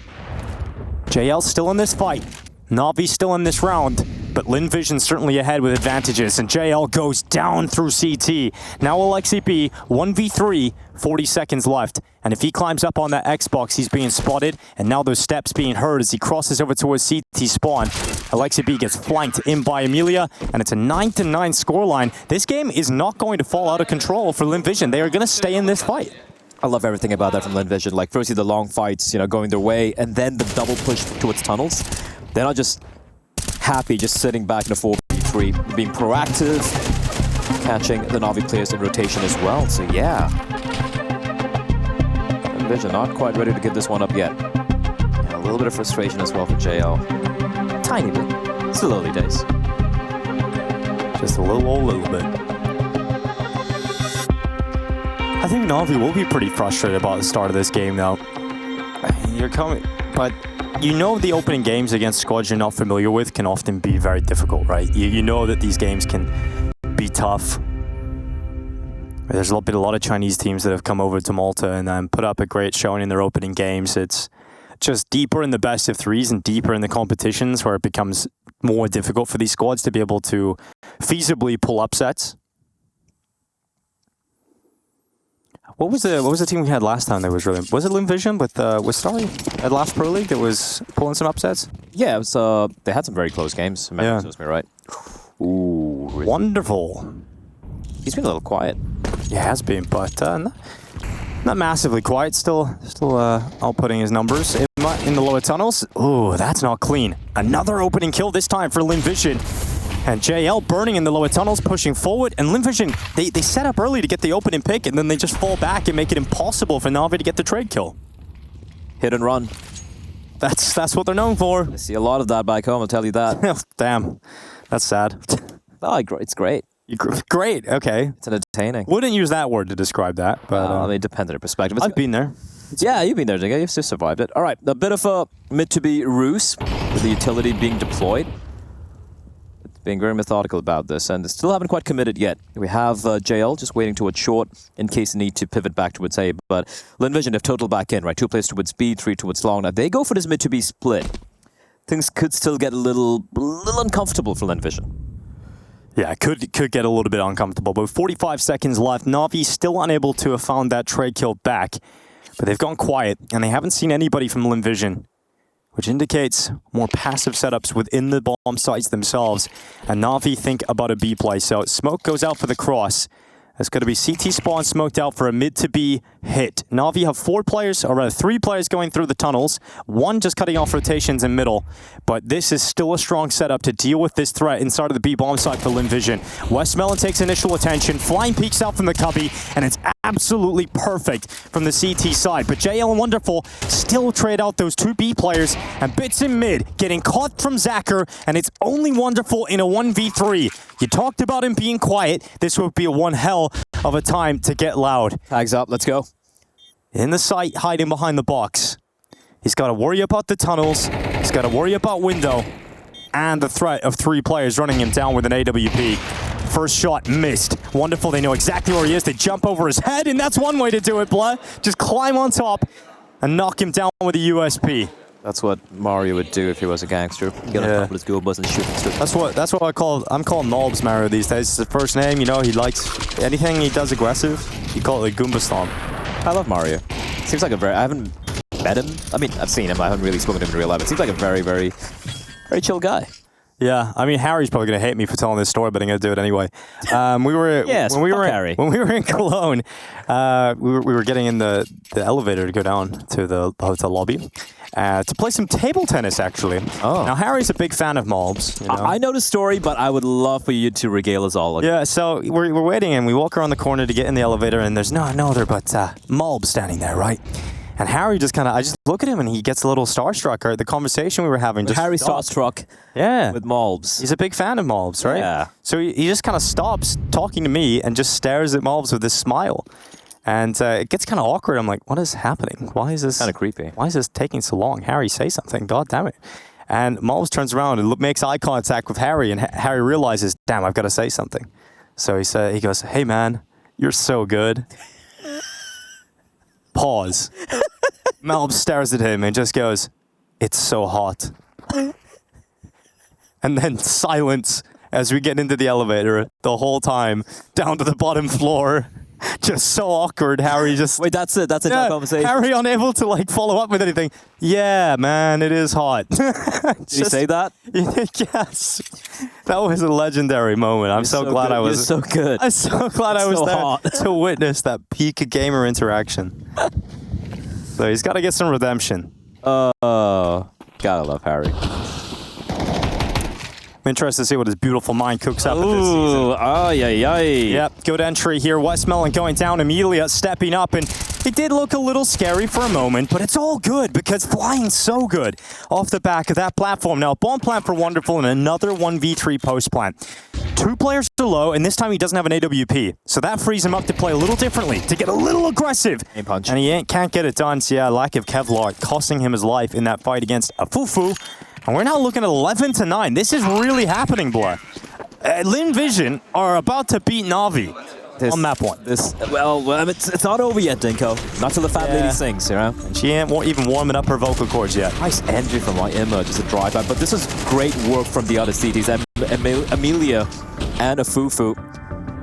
B: JL's still in this fight. NAVI still in this round. But Lynn Vision's certainly ahead with advantages. And JL goes down through CT. Now Alexi B, 1v3, 40 seconds left. And if he climbs up on that Xbox, he's being spotted. And now those steps being heard as he crosses over towards CT spawn. Alexi B gets flanked in by Amelia. And it's a 9-9 scoreline. This game is not going to fall out of control for Lynn Vision. They are going to stay in this fight.
A: I love everything about that from Lynn Vision. Like, firstly, the long fights, going their way, and then the double push towards tunnels. They're not just happy just sitting back in a 4v3, being proactive, catching the NAVI players in rotation as well. So, yeah. Lynn Vision not quite ready to give this one up yet. And a little bit of frustration as well for JL. Tiny bit. It's still early days.
B: Just a little bit. I think NAVI will be pretty frustrated about the start of this game, though. You're coming, but the opening games against squads you're not familiar with can often be very difficult, right? You know that these games can be tough. There's a lot of Chinese teams that have come over to Malta and put up a great showing in their opening games. It's just deeper in the best of threes and deeper in the competitions where it becomes more difficult for these squads to be able to feasibly pull upsets. What was the team we had last time that was really... Was it Lynn Vision with Starry at last Pro League that was pulling some upsets?
A: Yeah, it was, they had some very close games.
B: Yeah.
A: Me right. Ooh.
B: Wonderful.
A: He's been a little quiet.
B: Yeah, has been, but not massively quiet. Still outputting his numbers in the lower tunnels. Ooh, that's not clean. Another opening kill this time for Lynn Vision. And JL burning in the lower tunnels, pushing forward. And Lynn Vision, they set up early to get the opening pick, and then they just fall back and make it impossible for NAVI to get the trade kill.
A: Hit and run.
B: That's what they're known for.
A: I see a lot of that back home, I'll tell you that.
B: Damn, that's sad.
A: Oh, it's great.
B: Great. Okay.
A: It's entertaining.
B: Wouldn't use that word to describe that, but
A: It depends on your perspective.
B: I've been there.
A: Yeah, you've been there, Dingo. You've still survived it. All right, a bit of a mid-to-be ruse with the utility being deployed. It's being very methodical about this, and still haven't quite committed yet. We have JL just waiting towards short in case they need to pivot back towards A, but Lynn Vision have total back in, right? 2 players towards B, 3 towards long. Now, they go for this mid-to-B split. Things could still get a little uncomfortable for Lynn Vision.
B: Yeah, it could get a little bit uncomfortable, but with 45 seconds left, Navi still unable to have found that trade kill back. But they've gone quiet, and they haven't seen anybody from Lynn Vision, which indicates more passive setups within the bomb sites themselves. And Navi think about a B play. So smoke goes out for the cross. It's going to be CT spawn smoked out for a mid-to-B hit. Navi have 4 players, or rather 3 players going through the tunnels. 1 just cutting off rotations in middle. But this is still a strong setup to deal with this threat inside of the B bomb site for Lynn Vision. Westmelon takes initial attention. Flying peeks out from the cubby, and it's absolutely perfect from the CT side. But JL and Wonderful still trade out those 2 B players, and Bits in mid getting caught from Zacher, and it's only Wonderful in a 1v3. You talked about him being quiet. This would be a one hell of a time to get loud.
A: Tags up, let's go.
B: In the site, hiding behind the box. He's got to worry about the tunnels. He's got to worry about window. And the threat of 3 players running him down with an AWP. First shot missed. Wonderful, they know exactly where he is. They jump over his head, and that's one way to do it, Blood. Just climb on top and knock him down with a USP.
A: That's what Mario would do if he was a gangster. Get on top of his school bus and shoot him straight.
B: That's what I'm calling Nobs Mario these days. It's his first name, you know, he likes anything he does aggressive. You call it a Goomba Stomp.
A: I love Mario. Seems like I haven't met him. I mean, I've seen him. I haven't really spoken to him in real life. It seems like a very, very, very chill guy.
B: Yeah, I mean, Harry's probably going to hate me for telling this story, but I'm going to do it anyway. When we were in Cologne, we were getting in the elevator to go down to the hotel lobby to play some table tennis, actually.
A: Oh.
B: Now, Harry's a big fan of Malbs. You know?
A: I know the story, but I would love for you to regale us all.
B: Yeah, so we're waiting, and we walk around the corner to get in the elevator, and there's no other but Malb standing there, right? And Harry just I just look at him and he gets a little starstruck. Or the conversation we were having just
A: Harry
B: stopped.
A: starstruck with Malbs.
B: He's a big fan of Malbs, right?
A: Yeah.
B: So he just kind of stops talking to me and just stares at Malbs with this smile. And it gets kind of awkward. I'm like, what is happening? Why is this
A: kind of creepy?
B: Why is this taking so long? Harry, say something. God damn it. And Malbs turns around and makes eye contact with Harry. And Harry realizes, damn, I've got to say something. So he goes, hey, man, you're so good. Pause. Malb stares at him and just goes, it's so hot. And then silence as we get into the elevator the whole time, down to the bottom floor. Just so awkward. Harry just...
A: Wait, that's it? That's a conversation?
B: Harry unable to follow up with anything. Yeah, man, it is hot.
A: Did he say that?
B: Yes. That was a legendary moment. I'm so glad
A: good.
B: I was...
A: You're so good.
B: I'm so glad I was
A: so
B: there
A: hot.
B: to witness that peak gamer interaction. So he's got to get some redemption.
A: Gotta love Harry.
B: I'm interested to see what his beautiful mind cooks up in this season.
A: Ooh, ay.
B: Yep, good entry here. Westmelon going down. Amelia stepping up, and it did look a little scary for a moment, but it's all good because flying so good off the back of that platform. Now, bomb plant for Wonderful and another 1v3 post plant. 2 players are low, and this time he doesn't have an AWP. So that frees him up to play a little differently, to get a little aggressive.
A: Aim punch.
B: And he can't get it done. So yeah, lack of Kevlar costing him his life in that fight against a Fufu. And we're now looking at 11-9. This is really happening, boy. Lynn Vision are about to beat Navi on map 1.
A: It's not over yet, Dinko. Not till the fat lady sings, you know?
B: And she ain't even warming up her vocal cords yet.
A: Nice entry from my Emma, just a drive out. But this is great work from the other CTs. Amelia and a Fufu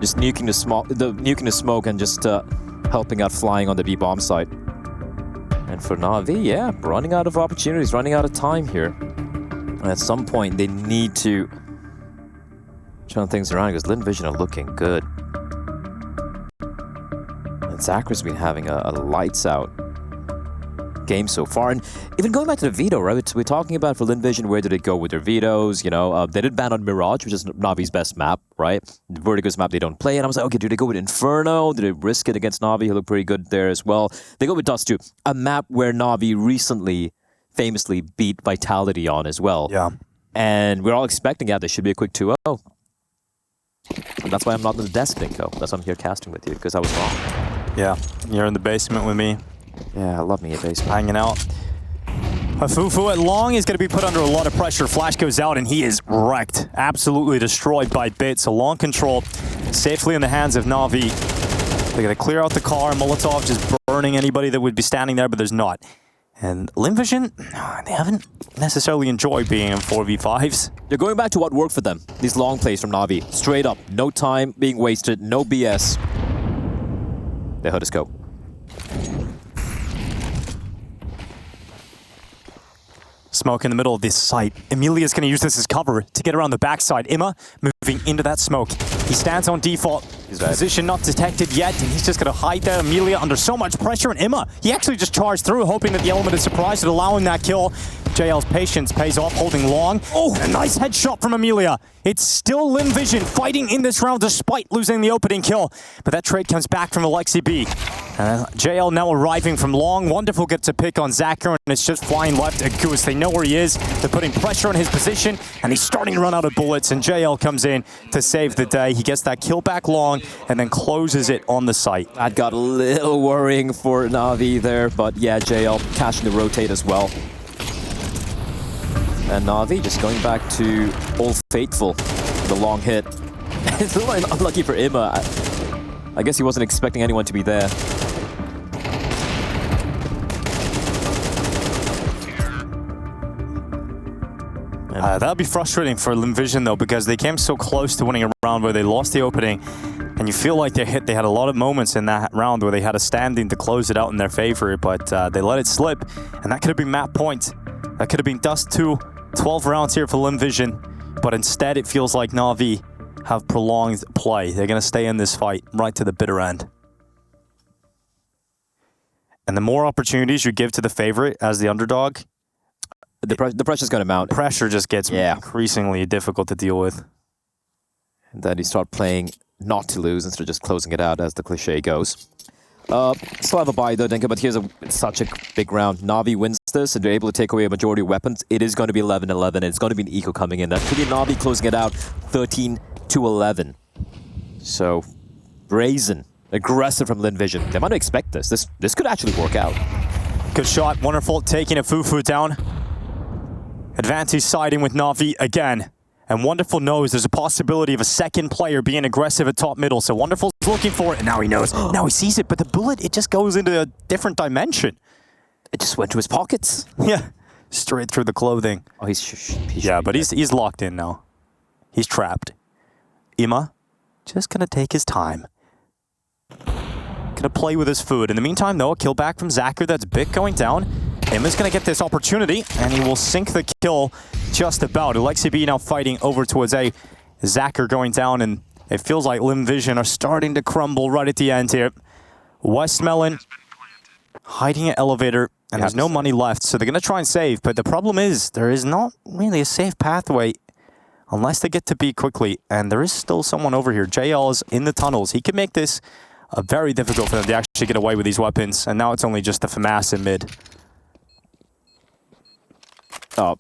A: just nuking the smoke and just helping out flying on the B-bomb site. And for Navi, yeah, running out of opportunities, running out of time here. And at some point, they need to turn things around because Lynn Vision are looking good. And Zacher's been having a lights-out game so far. And even going back to the veto, right? We're talking about for Lynn Vision, where did it go with their vetoes? You know, they did ban on Mirage, which is Navi's best map, right? Vertigo's map they don't play. And I was like, okay, do they go with Inferno? Do they risk it against Navi, who look pretty good there as well? They go with Dust2, a map where Navi recently famously beat Vitality on as well.
B: Yeah.
A: And we're all expecting, yeah, there should be a quick 2-0. And that's why I'm not on the desk, Dinko. That's why I'm here casting with you, because I was wrong.
B: Yeah, you're in the basement with me.
A: Yeah, I love me a basement.
B: Hanging out. Fufu at long is going to be put under a lot of pressure. Flash goes out and he is wrecked. Absolutely destroyed by Bit. So long control safely in the hands of Navi. They're going to clear out the car. Molotov just burning anybody that would be standing there, but there's not. And Lynn Vision, they haven't necessarily enjoyed being in 4v5s.
A: They're going back to what worked for them. These long plays from Navi. Straight up. No time being wasted. No BS. They heard us go.
B: Smoke in the middle of this site. Emilia's going to use this as cover to get around the backside. Imma moving into that smoke. He stands on default. Position not detected yet, and he's just going to hide there. Emilia under so much pressure, and Imma, he actually just charged through, hoping that the element of surprise would allow him that kill. JL's patience pays off, holding long. Oh, a nice headshot from Emilia. It's still Lynn Vision fighting in this round despite losing the opening kill. But that trade comes back from Alexi B. JL now arriving from long. Wonderful gets a pick on Zacher, and it's just flying left at Goose. They know where he is. They're putting pressure on his position, and he's starting to run out of bullets, and JL comes in to save the day. He gets that kill back long, and then closes it on the site.
A: That got a little worrying for Navi there, but yeah, JL cashing the rotate as well. And Navi just going back to Old Faithful, the long hit. It's a little unlucky for Imma. I guess he wasn't expecting anyone to be there.
B: That would be frustrating for Lynn Vision though, because they came so close to winning a round where they lost the opening, and you feel like they had a lot of moments in that round where they had a standing to close it out in their favor, but they let it slip, and that could have been map point. That could have been Dust2, 12 rounds here for Lynn Vision, but instead it feels like Navi have prolonged play. They're going to stay in this fight right to the bitter end. And the more opportunities you give to the favorite as the underdog,
A: the pressure's going to mount.
B: Pressure just gets increasingly difficult to deal with.
A: And then you start playing not to lose instead of just closing it out, as the cliche goes. Still have a buy though, Dinka, but here's such a big round. Navi wins this, and they're able to take away a majority of weapons. It is going to be 11-11, and it's going to be an eco coming in. That could be Navi closing it out 13-11. So, brazen, aggressive from Lynn Vision. They might not expect this. This could actually work out.
B: Good shot, wonderful, taking a Fufu down. Advantage siding with Navi again. And Wonderful knows there's a possibility of a second player being aggressive at top middle. So Wonderful's looking for it, and now he knows. Now he sees it, but the bullet, it just goes into a different dimension.
A: It just went to his pockets.
B: Yeah, straight through the clothing.
A: Oh,
B: he's locked in now. He's trapped. Imma, just gonna take his time. Gonna play with his food. In the meantime, though, a kill back from Zacher. That's Bit going down. Imma's gonna get this opportunity, and he will sink the kill just about. Alexi B now fighting over towards a Zacher going down, and it feels like Lynn Vision are starting to crumble right at the end here. Westmelon hiding at elevator, and there's no money left, so they're gonna try and save, but the problem is there is not really a safe pathway unless they get to B quickly, and there is still someone over here. JL is in the tunnels. He can make this very difficult for them to actually get away with these weapons, and now it's only just the FAMAS in mid.
A: Oh,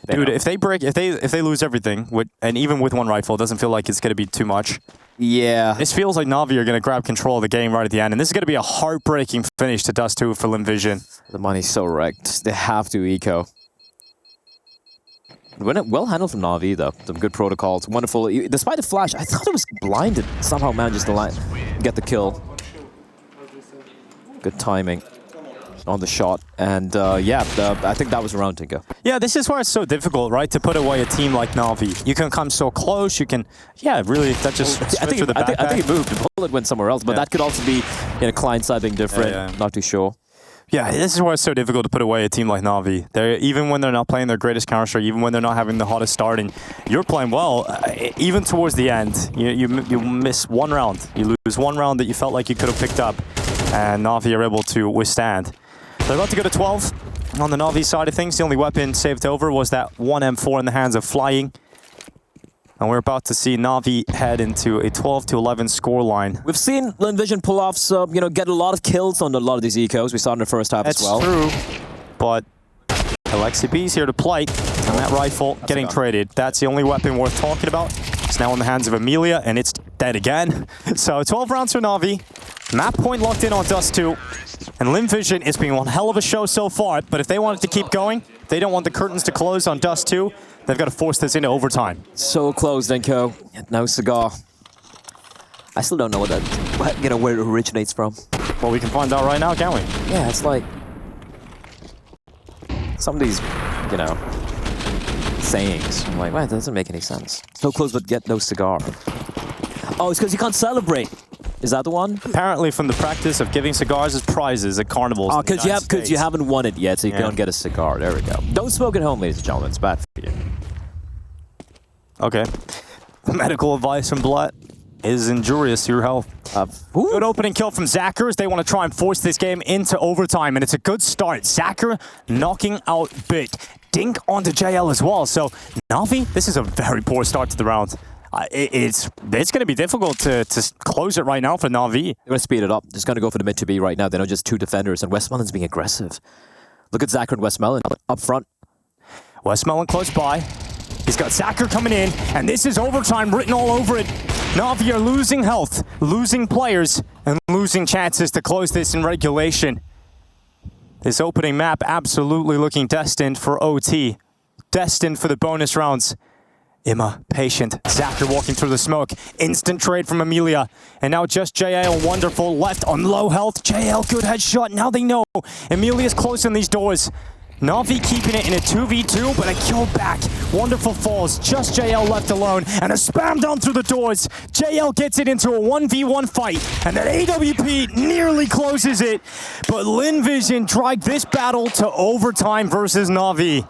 B: dude! If they lose everything, and even with one rifle, it doesn't feel like it's going to be too much.
A: Yeah.
B: This feels like Navi are going to grab control of the game right at the end, and this is going to be a heartbreaking finish to Dust2 for Lynn Vision.
A: The money's so wrecked. They have to eco. Well handled from Navi though. Some good protocols. Wonderful. Despite the flash, I thought it was blinded. Somehow manages to get the kill. Good timing on the shot, and I think that was around Tinka.
B: Yeah, this is where it's so difficult, right, to put away a team like Navi. You can come so close, you can, really, that just
A: I think it moved. The bullet went somewhere else, but that could also be client side being different. Not too sure.
B: Yeah, this is why it's so difficult to put away a team like Navi. Even when they're not playing their greatest Counter-Strike, even when they're not having the hottest start, and you're playing well, even towards the end, you miss one round. You lose one round that you felt like you could have picked up, and Navi are able to withstand. They're about to go to 12 on the Navi side of things. The only weapon saved over was that one M4 in the hands of Flying. And we're about to see Navi head into a 12-11 scoreline.
A: We've seen Lynn Vision pull off some, get a lot of kills on a lot of these ecos. We saw in the first half as well.
B: That's true, but Alexi B's here to play, and that rifle getting traded. That's the only weapon worth talking about. It's now in the hands of Amelia, and it's dead again. So 12 rounds for NAVI. Map point locked in on Dust2. And Lynn Vision is being one hell of a show so far, but if they want it to keep going, they don't want the curtains to close on Dust2, they've got to force this into overtime.
A: So close, Denko. No cigar. I still don't know what that, where it originates from.
B: Well, we can find out right now, can't we?
A: Yeah, it's like some of these, sayings. I'm like, well, that doesn't make any sense. So close, but get no cigar. Oh, it's because you can't celebrate. Is that the one?
B: Apparently from the practice of giving cigars as prizes at carnivals.
A: Oh, because you haven't won it yet, so you don't get a cigar. There we go. Don't smoke at home, ladies and gentlemen. It's bad for you.
B: Okay. Medical advice from Blutt is injurious to your health. Good opening kill from Zacher as they want to try and force this game into overtime, and it's a good start. Zacher knocking out Bit. Dink onto JL as well. So NAVI, this is a very poor start to the round. It's going to be difficult to close it right now for NAVI.
A: They're going to speed it up. Just going to go for the mid to B right now. They know just two defenders, and Westmelon's being aggressive. Look at Zacher and Westmelon up front.
B: Westmelon close by. He's got Zacher coming in, and this is overtime written all over it. NAVI are losing health, losing players, and losing chances to close this in regulation. This opening map absolutely looking destined for OT. Destined for the bonus rounds. Imma, patient. Zacher walking through the smoke. Instant trade from Amelia. And now just JL, wonderful, left on low health. JL, good headshot. Now they know. Amelia's close in these doors. NAVI keeping it in a 2v2, but a kill back. Wonderful falls. Just JL left alone. And a spam down through the doors. JL gets it into a 1v1 fight. And then AWP nearly closes it. But Lynn Vision dragged this battle to overtime versus NAVI.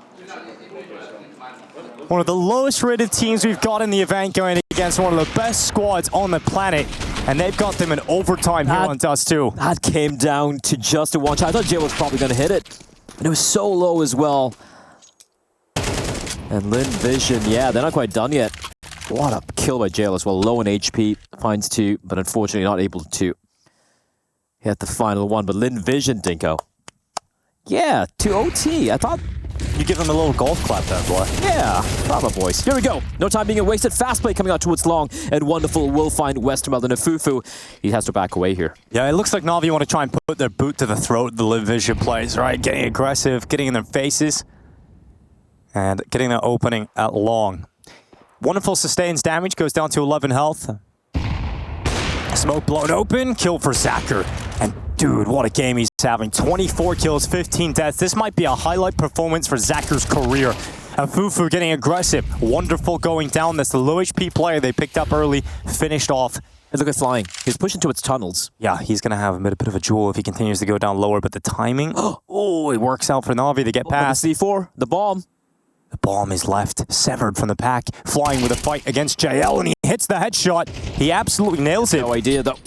B: One of the lowest rated teams we've got in the event going against one of the best squads on the planet. And they've got them in overtime here on Dust2.
A: That came down to just a one shot. I thought Jay was probably going to hit it. And it was so low as well. And Lynn Vision, yeah, they're not quite done yet. What a kill by JL as well. Low in HP, finds two, but unfortunately not able to hit the final one. But Lynn Vision, Dinko. Yeah, to OT. I thought
B: you give them a little golf clap there, boy.
A: Yeah, bravo, boys. Here we go. No time being wasted. Fast play coming out towards long, and wonderful will find Westermeld and a Fufu. He has to back away here.
B: Yeah, it looks like NAVI want to try and put their boot to the throat of the Lynn Vision plays, right? Getting aggressive, getting in their faces, and getting that opening at long. Wonderful sustains damage, goes down to 11 health. Smoke blown open, kill for Zacher. And dude, what a game he's having. 24 kills, 15 deaths. This might be a highlight performance for Zacher's career. Fufu getting aggressive. Wonderful going down. That's the low HP player they picked up early, finished off.
A: And look at flying. He's pushing towards tunnels.
B: Yeah, he's going to have a bit of a jewel if he continues to go down lower, but the timing, oh, it works out for NAVI to get past.
A: The C4, the bomb.
B: The bomb is left, severed from the pack, flying with a fight against JL, and he hits the headshot. He absolutely nails it.
A: No idea, though.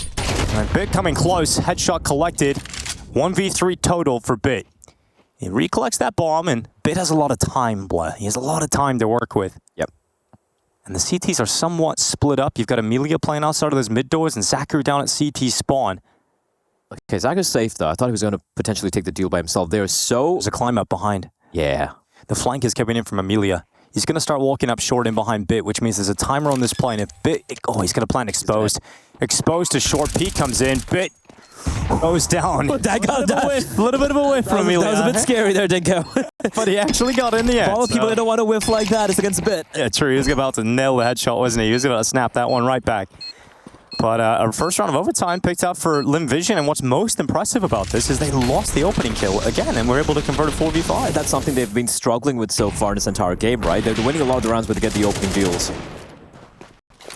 B: And Bit coming close, headshot collected. 1v3 total for Bit. He recollects that bomb, and Bit has a lot of time, Blah. He has a lot of time to work with.
A: Yep.
B: And the CTs are somewhat split up. You've got Amelia playing outside of those mid doors, and Zacher down at CT spawn.
A: Okay, Zacher's safe, though. I thought he was going to potentially take the deal by himself. There's a
B: climb up behind.
A: Yeah.
B: The flank is coming in from Amelia. He's going to start walking up short in behind Bit, which means there's a timer on this plane. If Bit... Oh, he's going to plant exposed. Exposed to short peek comes in. Bit goes down.
A: That got
B: a little bit of a whiff from Amelia.
A: That was a bit scary there, Dinko.
B: But he actually got in the end.
A: All the people that don't want to whiff like that, it's against Bit.
B: Yeah, true. He was about to nail the headshot, wasn't he? He was about to snap that one right back. But our first round of overtime picked up for Lynn Vision, and what's most impressive about this is they lost the opening kill again, and were able to convert a 4v5.
A: That's something they've been struggling with so far in this entire game, right? They're winning a lot of the rounds, but they get the opening deals.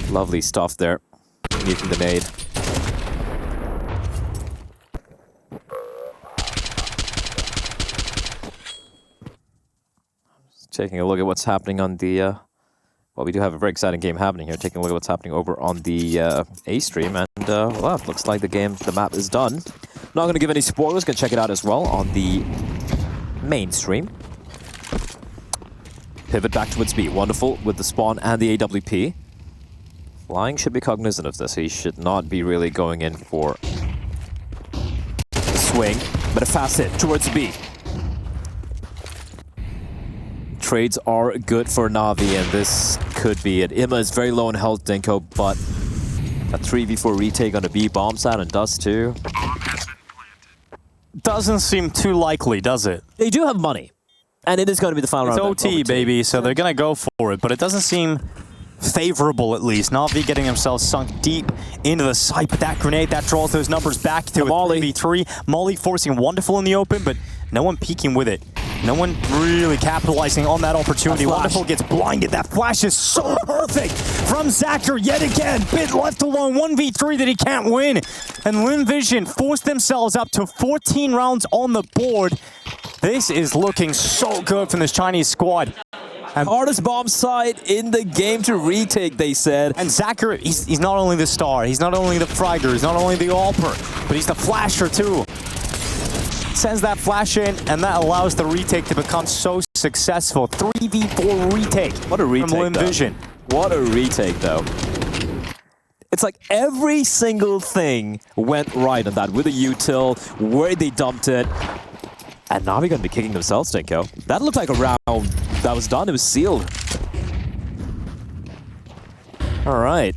A: Lovely stuff there. Muting the nade. Just taking a look at what's happening on the... Well, we do have a very exciting game happening here. Taking a look at what's happening over on the A stream, and well, it looks like the map is done. Not going to give any spoilers. Going to check it out as well on the main stream. Pivot back towards B. Wonderful with the spawn and the AWP. Flying should be cognizant of this. He should not be really going in for a swing, but a fast hit towards B. trades are good for Navi, and this could be it. Ima is very low in health, Dinko, but a 3v4 retake on the B bomb side and Dust2.
B: Doesn't seem too likely, does it?
A: They do have money, and it is going to be the final round.
B: It's OT, baby, so they're going to go for it, but it doesn't seem favorable, at least. Navi getting themselves sunk deep into the site, but that grenade, that draws those numbers back to a 3v3. Molly forcing Wonderful in the open, but no one peeking with it. No one really capitalizing on that opportunity. Wonderful gets blinded. That flash is so perfect from Zacher yet again. Bit left alone, 1v3 that he can't win. And Lynn Vision forced themselves up to 14 rounds on the board. This is looking so good from this Chinese squad.
A: And hardest bomb site in the game to retake, they said.
B: And Zacher, he's not only the star, he's not only the fragger, he's not only the AWPer, but he's the flasher too. Sends that flash in, and that allows the retake to become so successful. 3v4 retake.
A: What a retake,
B: from Lynn Vision.
A: What a retake, though. It's like every single thing went right on that with a util, where they dumped it. And now we're going to be kicking themselves, Dinko. That looked like a round that was done. It was sealed. All right.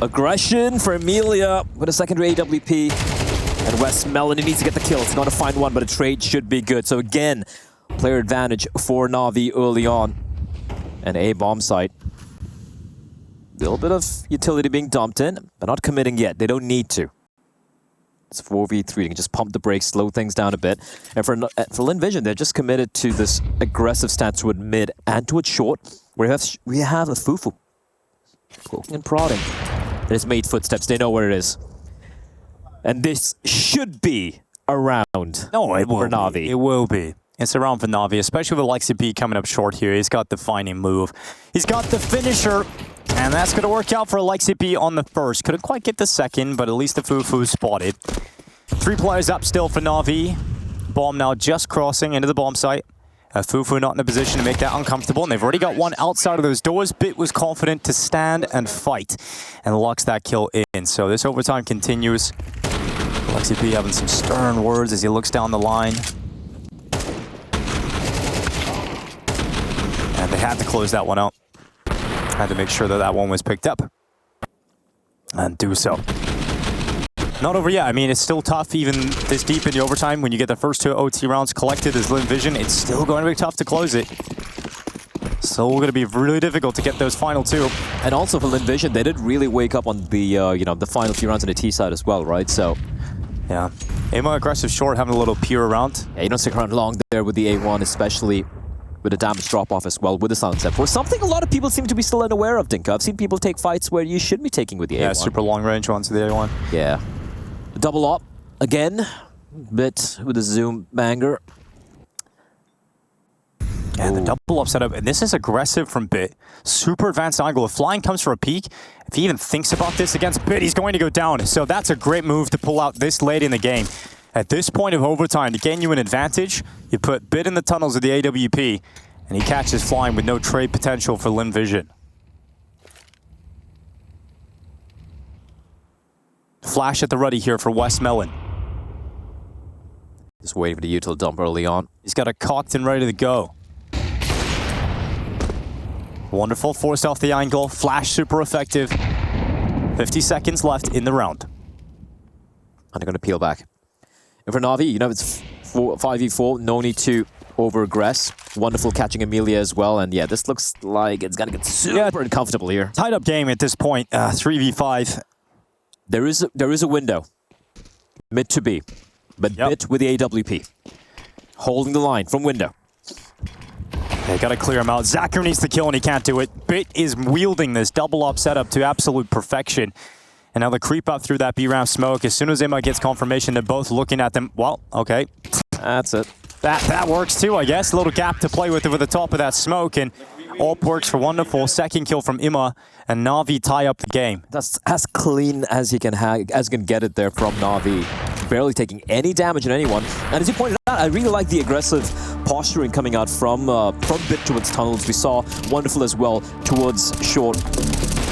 A: Aggression for Amelia with a secondary AWP. And West Melon needs to get the kill. It's not to find one, but a trade should be good. So again, player advantage for Navi early on. And a bomb site. Little bit of utility being dumped in, but not committing yet. They don't need to. It's 4v3. You can just pump the brakes, slow things down a bit. And for Lynn Vision, they're just committed to this aggressive stance toward mid and toward short, where we have a Fufu poking and prodding. It has made footsteps. They know where it is. And this should be a round.
B: No, it will
A: for Navi.
B: It will be. It's a round for Navi, especially with Lexi B coming up short here. He's got the defining move. He's got the finisher. And that's going to work out for Alexi B on the first. Couldn't quite get the second, but at least the Fufu spotted. 3 players up still for Navi. Bomb now just crossing into the bomb site. Fufu not in a position to make that uncomfortable, and they've already got one outside of those doors. Bit was confident to stand and fight, and locks that kill in. So this overtime continues. Alexi B having some stern words as he looks down the line. And they had to close that one out. Had to make sure that that one was picked up. And do so. Not over yet. I mean, it's still tough even this deep in the overtime. When you get the first 2 OT rounds collected as Lynn Vision, it's still going to be tough to close it. So going to be really difficult to get those final 2.
A: And also for Lynn Vision, they did really wake up on the the final few rounds on the T side as well, right? So
B: yeah, Amo aggressive short, having a little peer around.
A: Yeah, you don't stick around long there with the A1, especially with a damage drop-off as well with the silent step. For something a lot of people seem to be still unaware of, Dinka. I've seen people take fights where you should be taking with the A1.
B: Yeah, super long range ones with the A1.
A: Yeah. Double up again. Bit with a zoom banger.
B: And the double up setup, and this is aggressive from Bit. Super advanced angle. If Flying comes for a peek, if he even thinks about this against Bit, he's going to go down. So that's a great move to pull out this late in the game. At this point of overtime, to gain you an advantage, you put Bit in the tunnels of the AWP, and he catches Flying with no trade potential for Lynn Vision. Flash at the ready here for West Melon.
A: Just waiting for the util dump early on.
B: He's got a cocked and ready to go. Wonderful, forced off the angle. Flash super effective. 50 seconds left in the round.
A: And they're going to peel back. And for Navi, it's 5v4, no need to over-aggress. Wonderful catching Amelia as well, and yeah, this looks like it's going to get super uncomfortable here.
B: Tied up game at this point, 3v5.
A: There is a window, mid to B, but Bit with the AWP. Holding the line from window.
B: They got to clear him out. Zacher needs the kill and he can't do it. Bit is wielding this double up setup to absolute perfection. And now the creep up through that B-ramp smoke. As soon as Emma gets confirmation, they're both looking at them. Well, okay.
A: That's it.
B: That works too, I guess. A little gap to play with the top of that smoke. And AWP works for Wonderful. Second kill from Imma. And Navi tie up the game.
A: That's as clean as you can get it there from Navi. Barely taking any damage on anyone. And as you pointed out, I really like the aggressive posturing coming out from Bit towards tunnels. We saw Wonderful as well towards short.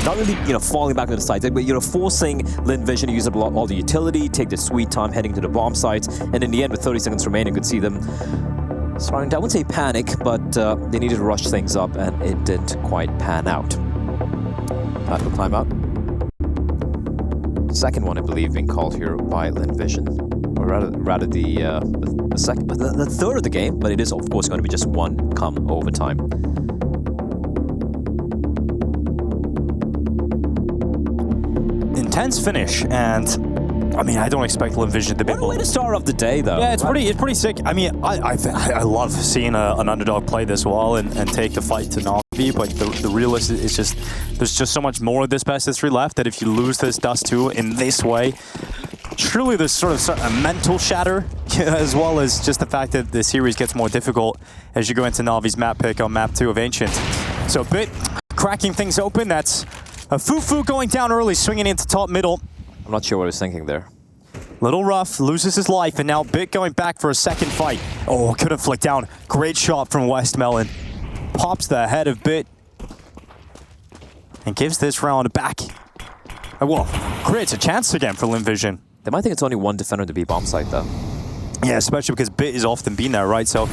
A: Not really, falling back to the sides, but, forcing Lynn Vision to use up all the utility, take the sweet time heading to the bomb sites, and in the end, with 30 seconds remaining, you could see them Starting to, I wouldn't say panic, but they needed to rush things up, and it didn't quite pan out. Battle timeout. Second one, I believe, being called here by Lynn Vision, or rather the second, but the third of the game. But it is, of course, going to be just one come overtime.
B: Intense finish, and I mean, I don't expect Lynn Vision to be.
A: What a way to start off the day, though.
B: Yeah, it's pretty sick. I mean, I love seeing an underdog play this well and take the fight to NAVI, but the realist is just, there's just so much more of this best of three left that if you lose this Dust2 in this way, truly there's sort of a mental shatter, as well as just the fact that the series gets more difficult as you go into NAVI's map pick on map 2 of Ancient. So Bit cracking things open. That's a Fufu going down early, swinging into top middle.
A: I'm not sure what he's thinking there.
B: Little rough, loses his life, and now Bit going back for a second fight. Oh, couldn't flick down. Great shot from Westmelon. Pops the head of Bit. And gives this round back. Well, creates a chance again for Lynn Vision.
A: They might think it's only one defender to be bomb site, though.
B: Yeah, especially because Bit is often been there, right? So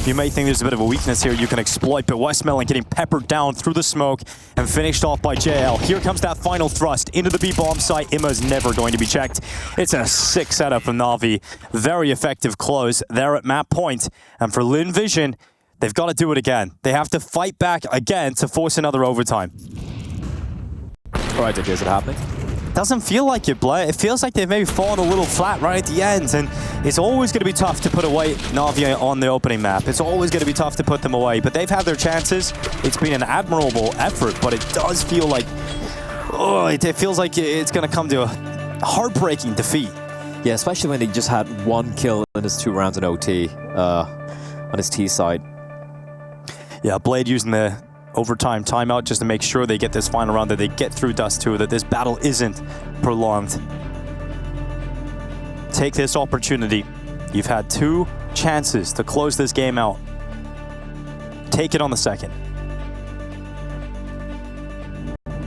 B: you may think there's a bit of a weakness here you can exploit, but Westmelon getting peppered down through the smoke and finished off by JL. Here comes that final thrust into the B bomb site. Imma's never going to be checked. It's a sick setup from NAVI. Very effective close there at map point. And for Lynn Vision, they've got to do it again. They have to fight back again to force another overtime.
A: All right, Dick, is it happening?
B: Doesn't feel like it, Blair. It feels like they've maybe fallen a little flat right at the end, and it's always going to be tough to put away NAVI on the opening map. It's always going to be tough to put them away, but they've had their chances. It's been an admirable effort, but it does feel like, it feels like it's going to come to a heartbreaking defeat.
A: Yeah, especially when he just had one kill in his 2 rounds in OT on his T side.
B: Yeah, Blade using the overtime timeout just to make sure they get this final round, that they get through Dust2, that this battle isn't prolonged. Take this opportunity. You've had 2 chances to close this game out. Take it on the second.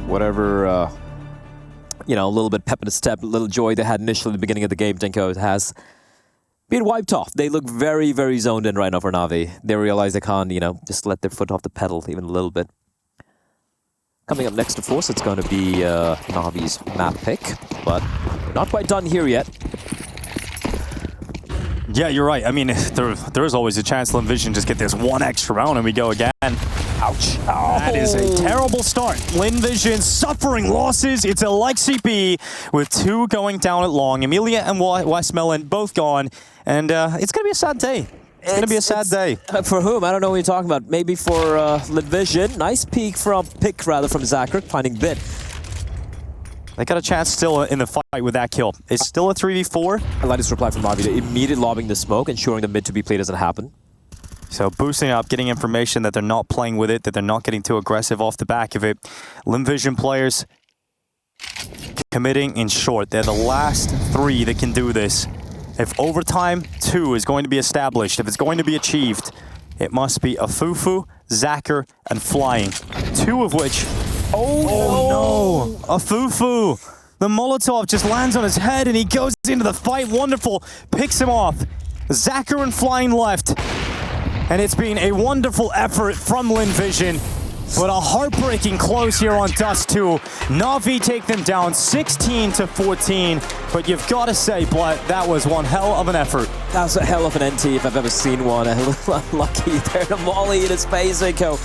A: Whatever, a little bit pep in the step, a little joy they had initially at the beginning of the game, Dinko has been wiped off. They look very, very zoned in right now for NAVI. They realize they can't, just let their foot off the pedal even a little bit. Coming up next, of course, it's going to be NAVI's map pick, but not quite done here yet.
B: Yeah, you're right. I mean, there is always a chance Lynn Vision just get this one extra round and we go again. Ouch. Oh. That is a terrible start. Lynn Vision suffering losses. It's a like CP with 2 going down at long. Amelia and Westmelon both gone. And it's going to be a sad day. It's going to be a sad day.
A: For whom? I don't know what you're talking about. Maybe for Lynn Vision. Nice pick from Zacher, finding Bit.
B: They got a chance still in the fight with that kill. It's still a 3v4.
A: I like this reply from NAVI. They immediately lobbing the smoke, ensuring the mid to be played doesn't happen.
B: So boosting up, getting information that they're not playing with it, that they're not getting too aggressive off the back of it. Lynn Vision players committing in short. They're the last 3 that can do this. If overtime 2 is going to be established, if it's going to be achieved, it must be a Fufu, Zacher, and Flying. 2 of which... Oh no! A Fufu! The Molotov just lands on his head and he goes into the fight. Wonderful. Picks him off. Zacher and Flying left. And it's been a wonderful effort from Lynn Vision. But a heartbreaking close here on Dust2. NAVI take them down 16-14. But you've got to say, Blatt, that was one hell of an effort.
A: That was a hell of an NT if I've ever seen one. A little unlucky there. The molly in his face, Echo.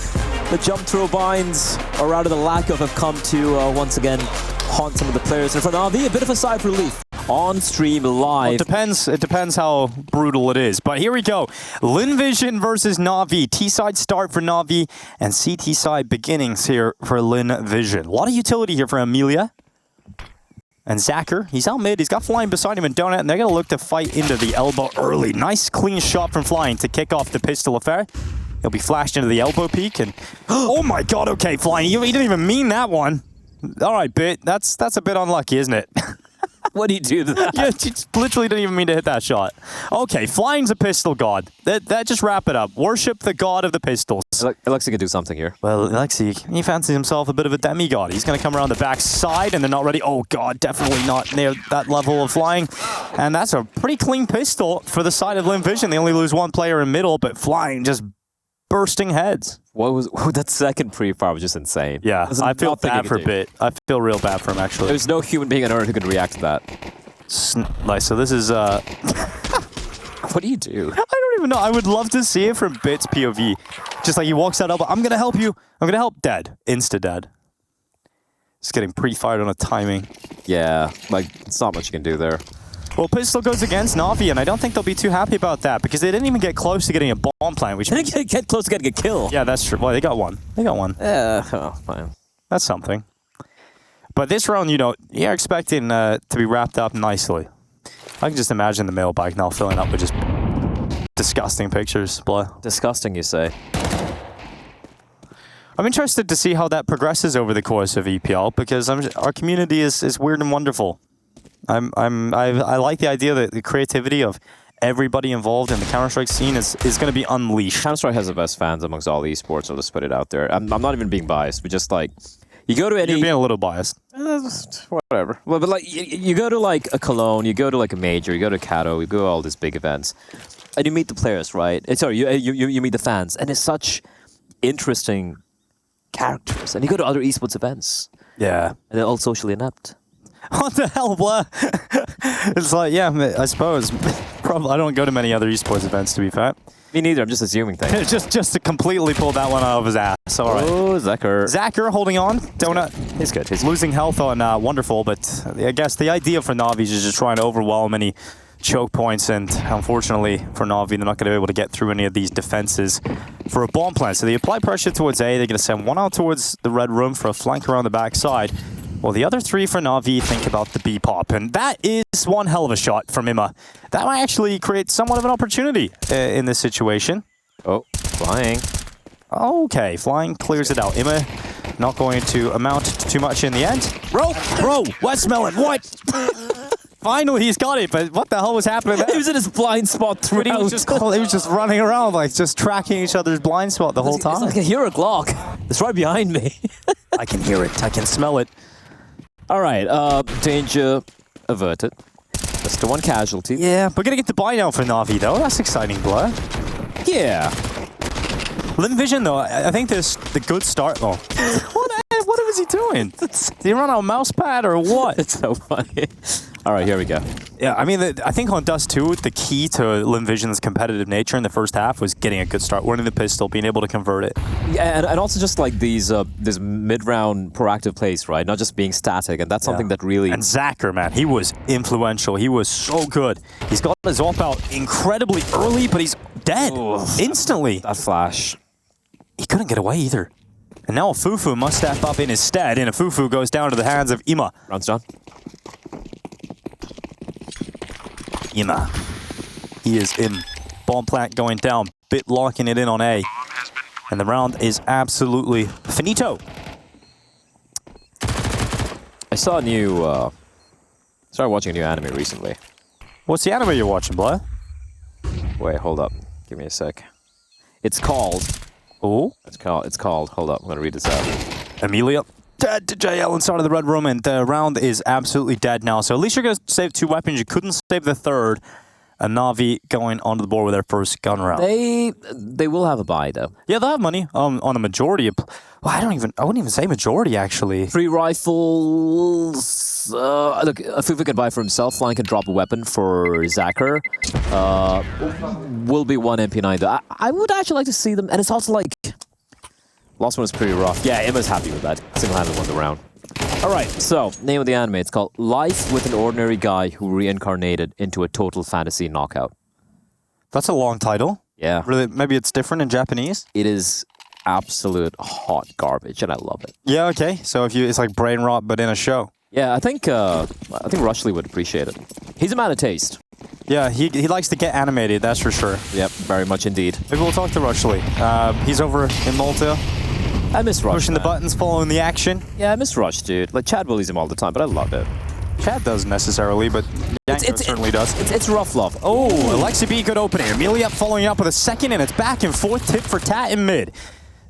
A: The jump throw binds, or rather the lack of, have come to once again haunt some of the players. And for NAVI, a bit of a sigh of relief. On stream live.
B: Well, it depends how brutal it is. But here we go. Lynn Vision versus NAVI. T-side start for NAVI and CT side beginnings here for Lynn Vision. A lot of utility here for Amelia. And Zacher, he's out mid. He's got Flying beside him and Donut, and they're going to look to fight into the elbow early. Nice clean shot from Flying to kick off the pistol affair. He'll be flashed into the elbow peak and... Oh my god, okay, Flying. He didn't even mean that one. All right, Bit. That's a bit unlucky, isn't it?
A: What do you do to that?
B: Yeah, you literally didn't even mean to hit that shot. Okay, flying's a pistol god. That just wrap it up. Worship the god of the pistols.
A: Alexi can do something here.
B: Well, Alexi, he fancies himself a bit of a demigod. He's going to come around the back side, and they're not ready. Oh, God, definitely not near that level of flying. And that's a pretty clean pistol for the side of Lynn Vision. They only lose one player in middle, but flying just bursting heads.
A: That second pre-fire was just insane.
B: Yeah, I feel bad for a bit. I feel real bad for him, actually.
A: There's no human being on Earth who can react to that.
B: So this is...
A: What do you do?
B: I don't even know. I would love to see it from Bit's POV. Just like he walks out, elbow, I'm going to help you. I'm going to help. Dead. Insta-dead. Just getting pre-fired on a timing.
A: Yeah, like, it's not much you can do there.
B: Well, pistol goes against Navi, and I don't think they'll be too happy about that because they didn't even get close to getting a bomb plant. Which
A: they didn't get close to getting a kill.
B: Yeah, that's true. Well, they got one. They got one.
A: Fine.
B: That's something. But this round, you know, you're expecting to be wrapped up nicely. I can just imagine the mailbag now filling up with just disgusting pictures. Blah.
A: Disgusting, you say?
B: I'm interested to see how that progresses over the course of EPL because our community is weird and wonderful. I like the idea that the creativity of everybody involved in the Counter-Strike scene is going to be unleashed.
A: Counter-Strike has the best fans amongst all esports. I'll just put it out there. I'm not even being biased, but just like you go to any.
B: You're being a little biased.
A: Whatever. Well, but like you go to like a Cologne, you go to like a major, you go to Cato, you go to all these big events, and you meet the players, right? Sorry, you meet the fans, and it's such interesting characters. And you go to other esports events,
B: Yeah.
A: and they're all socially inept.
B: What the hell, blah? It's like, yeah, I suppose. Probably, I don't go to many other esports events, to be fair.
A: Me neither. I'm just assuming things.
B: just to completely pull that one out of his ass. All right.
A: Oh, Zacher.
B: Zacher holding on. Donut.
A: He's good. He's
B: Losing health on Wonderful, but I guess the idea for Navi is just trying to overwhelm any choke points, and unfortunately for Navi, they're not going to be able to get through any of these defenses for a bomb plant. So they apply pressure towards A. They're going to send one out towards the red room for a flank around the backside. Well, the other three for Navi think about the B pop, and that is one hell of a shot from Imma. That might actually create somewhat of an opportunity in this situation.
A: Oh, flying.
B: Okay, flying clears it out. Imma not going to amount to too much in the end. Bro, Westmelon, what? Finally, he's got it, but what the hell was happening there?
A: He was in his blind spot throughout.
B: He was just running around, like, just tracking each other's blind spot the whole time.
A: It's like I hear a Glock. It's right behind me.
B: I can hear it. I can smell it.
A: All right, danger averted. Just the one casualty.
B: Yeah, we're going to get the buy now for Navi, though. That's exciting, Blur.
A: Yeah.
B: Lynn Vision, though, I think this the good start, though. What was he doing? Did he run out of mouse pad or what?
A: It's so funny. All right, here we go.
B: Yeah, I mean, I think on Dust2, the key to Lynn Vision's competitive nature in the first half was getting a good start, winning the pistol, being able to convert it.
A: Yeah, and also just like these mid-round proactive plays, right? Not just being static, and that's something that really...
B: And Zacher, man, he was influential. He was so good. He's got his op out incredibly early, but he's dead instantly.
A: That flash.
B: He couldn't get away either. And now Fufu must step up in his stead, and Fufu goes down to the hands of Imma.
A: Round's done.
B: Imma. He is in. Bomb plant going down. Bit locking it in on A. And the round is absolutely finito.
A: I saw a new... started watching a new anime recently.
B: What's the anime you're watching, Blair?
A: Wait, hold up. Give me a sec. It's called...
B: Oh?
A: It's called... Hold up, I'm going to read this out.
B: Amelia. Dead to JL inside of the red room, and the round is absolutely dead now. So at least you're going to save 2 weapons. You couldn't save the third. And Navi going onto the board with their first gun round.
A: They will have a buy, though.
B: Yeah, they'll have money on a majority of... Well, I wouldn't even say majority, actually.
A: 3 rifles. Look, Fufu can buy for himself. Flying can drop a weapon for Zacher. Will be 1 MP9, though. I would actually like to see them. And it's also like... Last one was pretty rough. Yeah, Imma's happy with that. Single-handed won the round. All right, so, name of the anime. It's called Life with an Ordinary Guy Who Reincarnated into a Total Fantasy Knockout.
B: That's a long title.
A: Yeah.
B: Really, maybe it's different in Japanese?
A: It is absolute hot garbage, and I love it.
B: Yeah, okay. So it's like brain rot, but in a show.
A: Yeah, I think Rushley would appreciate it. He's a man of taste.
B: Yeah, he likes to get animated, that's for sure.
A: Yep, very much indeed.
B: Maybe we'll talk to Rushley. He's over in Malta.
A: I miss Rush.
B: Pushing the buttons, following the action.
A: Yeah, I miss Rush, dude. Like, Chad bullies him all the time, but I love it.
B: Chad doesn't necessarily, but Yanko certainly does.
A: It's rough love.
B: Oh, Alexi B, good opening. Amelia following up with a second, and it's back and forth tip for Tat in mid.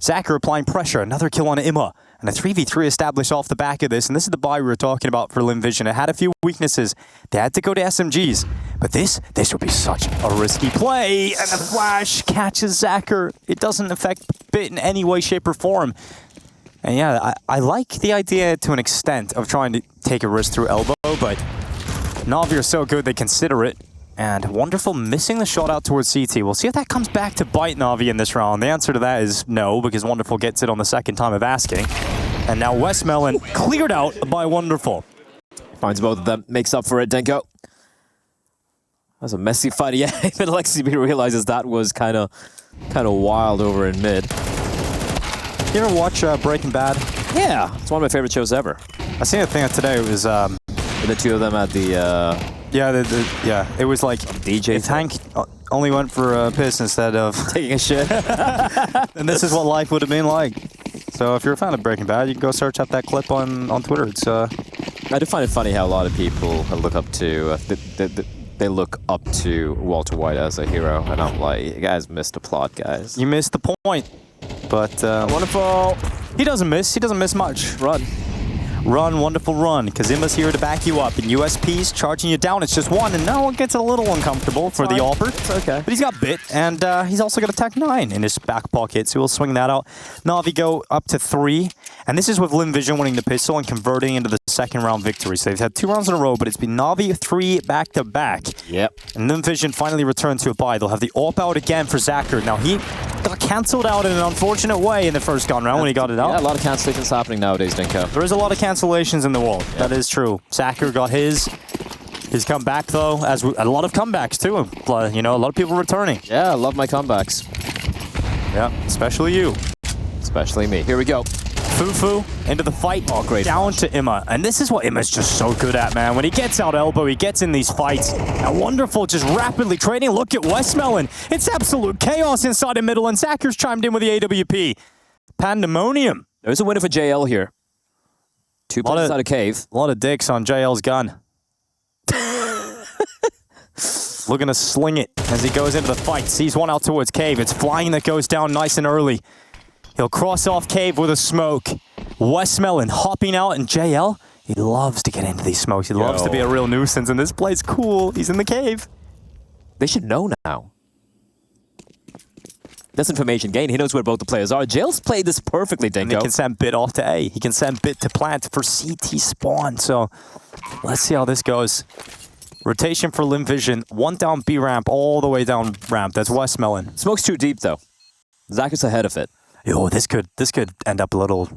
B: Zacher applying pressure, another kill on Imma, and a 3v3 established off the back of this, and this is the buy we were talking about for Lynn Vision. It had a few weaknesses. They had to go to SMGs, but this would be such a risky play, and the flash catches Zacher. It doesn't affect Bit in any way, shape, or form. And yeah, I like the idea to an extent of trying to take a risk through elbow, but NAVI are so good they consider it. And Wonderful missing the shot out towards CT. We'll see if that comes back to bite NAVI in this round. The answer to that is no, because Wonderful gets it on the second time of asking. And now Westmelon cleared out by Wonderful.
A: Finds both of them, makes up for it, Denko. That's a messy fight. Yeah, even Alexi B realizes that was kind of wild over in mid.
B: You ever watch Breaking Bad?
A: Yeah, it's one of my favorite shows ever.
B: I seen a thing today. It was
A: The two of them at the
B: yeah, it was like
A: DJ
B: if Hank only went for a piss instead of
A: taking a shit.
B: and this is what life would have been like. So if you're a fan of Breaking Bad, you can go search up that clip on Twitter. It's
A: I do find it funny how a lot of people look up to they look up to Walter White as a hero, and I'm like, you guys missed the plot, guys.
B: you missed the point. But
A: Wonderful.
B: he doesn't miss. He doesn't miss much. Run, Wonderful run. Kazima's here to back you up. And USP's charging you down. It's just one, and now it gets a little uncomfortable for the Alper.
A: It's okay.
B: But he's got Bit, and he's also got a Tech 9 in his back pocket, so he'll swing that out. NAVI go up to 3, and this is with Lynn Vision winning the pistol and converting into the second round victory. So they've had 2 rounds in a row, but it's been NAVI 3 back-to-back.
A: Yep.
B: And Lynn Vision finally returned to a bye. They'll have the AWP out again for Zacher. Now, he got cancelled out in an unfortunate way in the first gun round when he got it out.
A: Yeah, a lot of cancellations happening nowadays, Dinko.
B: There is a lot of cancellations in the world. Yep. That is true. Zacher got his. He's come back, though, as a lot of comebacks, too. You know, a lot of people returning.
A: Yeah, I love my comebacks.
B: Yeah, especially you.
A: Especially me. Here we go.
B: Fufu into the fight.
A: Oh, great.
B: Down to Imma. And this is what Imma's just so good at, man. When he gets out elbow, he gets in these fights. And Wonderful just rapidly trading. Look at Westmelon. It's absolute chaos inside the middle, and Zacher's chimed in with the AWP. Pandemonium.
A: There's a winner for JL here. 2 players out of cave.
B: A lot of dicks on JL's gun. Looking to sling it as he goes into the fight. Sees one out towards cave. It's flying that goes down nice and early. He'll cross off cave with a smoke. Westmelon hopping out, and JL, he loves to get into these smokes. He loves to be a real nuisance, and this play's cool. He's in the cave.
A: They should know now. That's information gain. He knows where both the players are. JL's played this perfectly, Dinko.
B: And he can send Bit off to A. He can send Bit to plant for CT spawn. So let's see how this goes. Rotation for Lynn Vision. 1 down B ramp, all the way down ramp. That's Westmelon.
A: Smoke's too deep, though. Zacher's ahead of it.
B: Yo, this could end up a little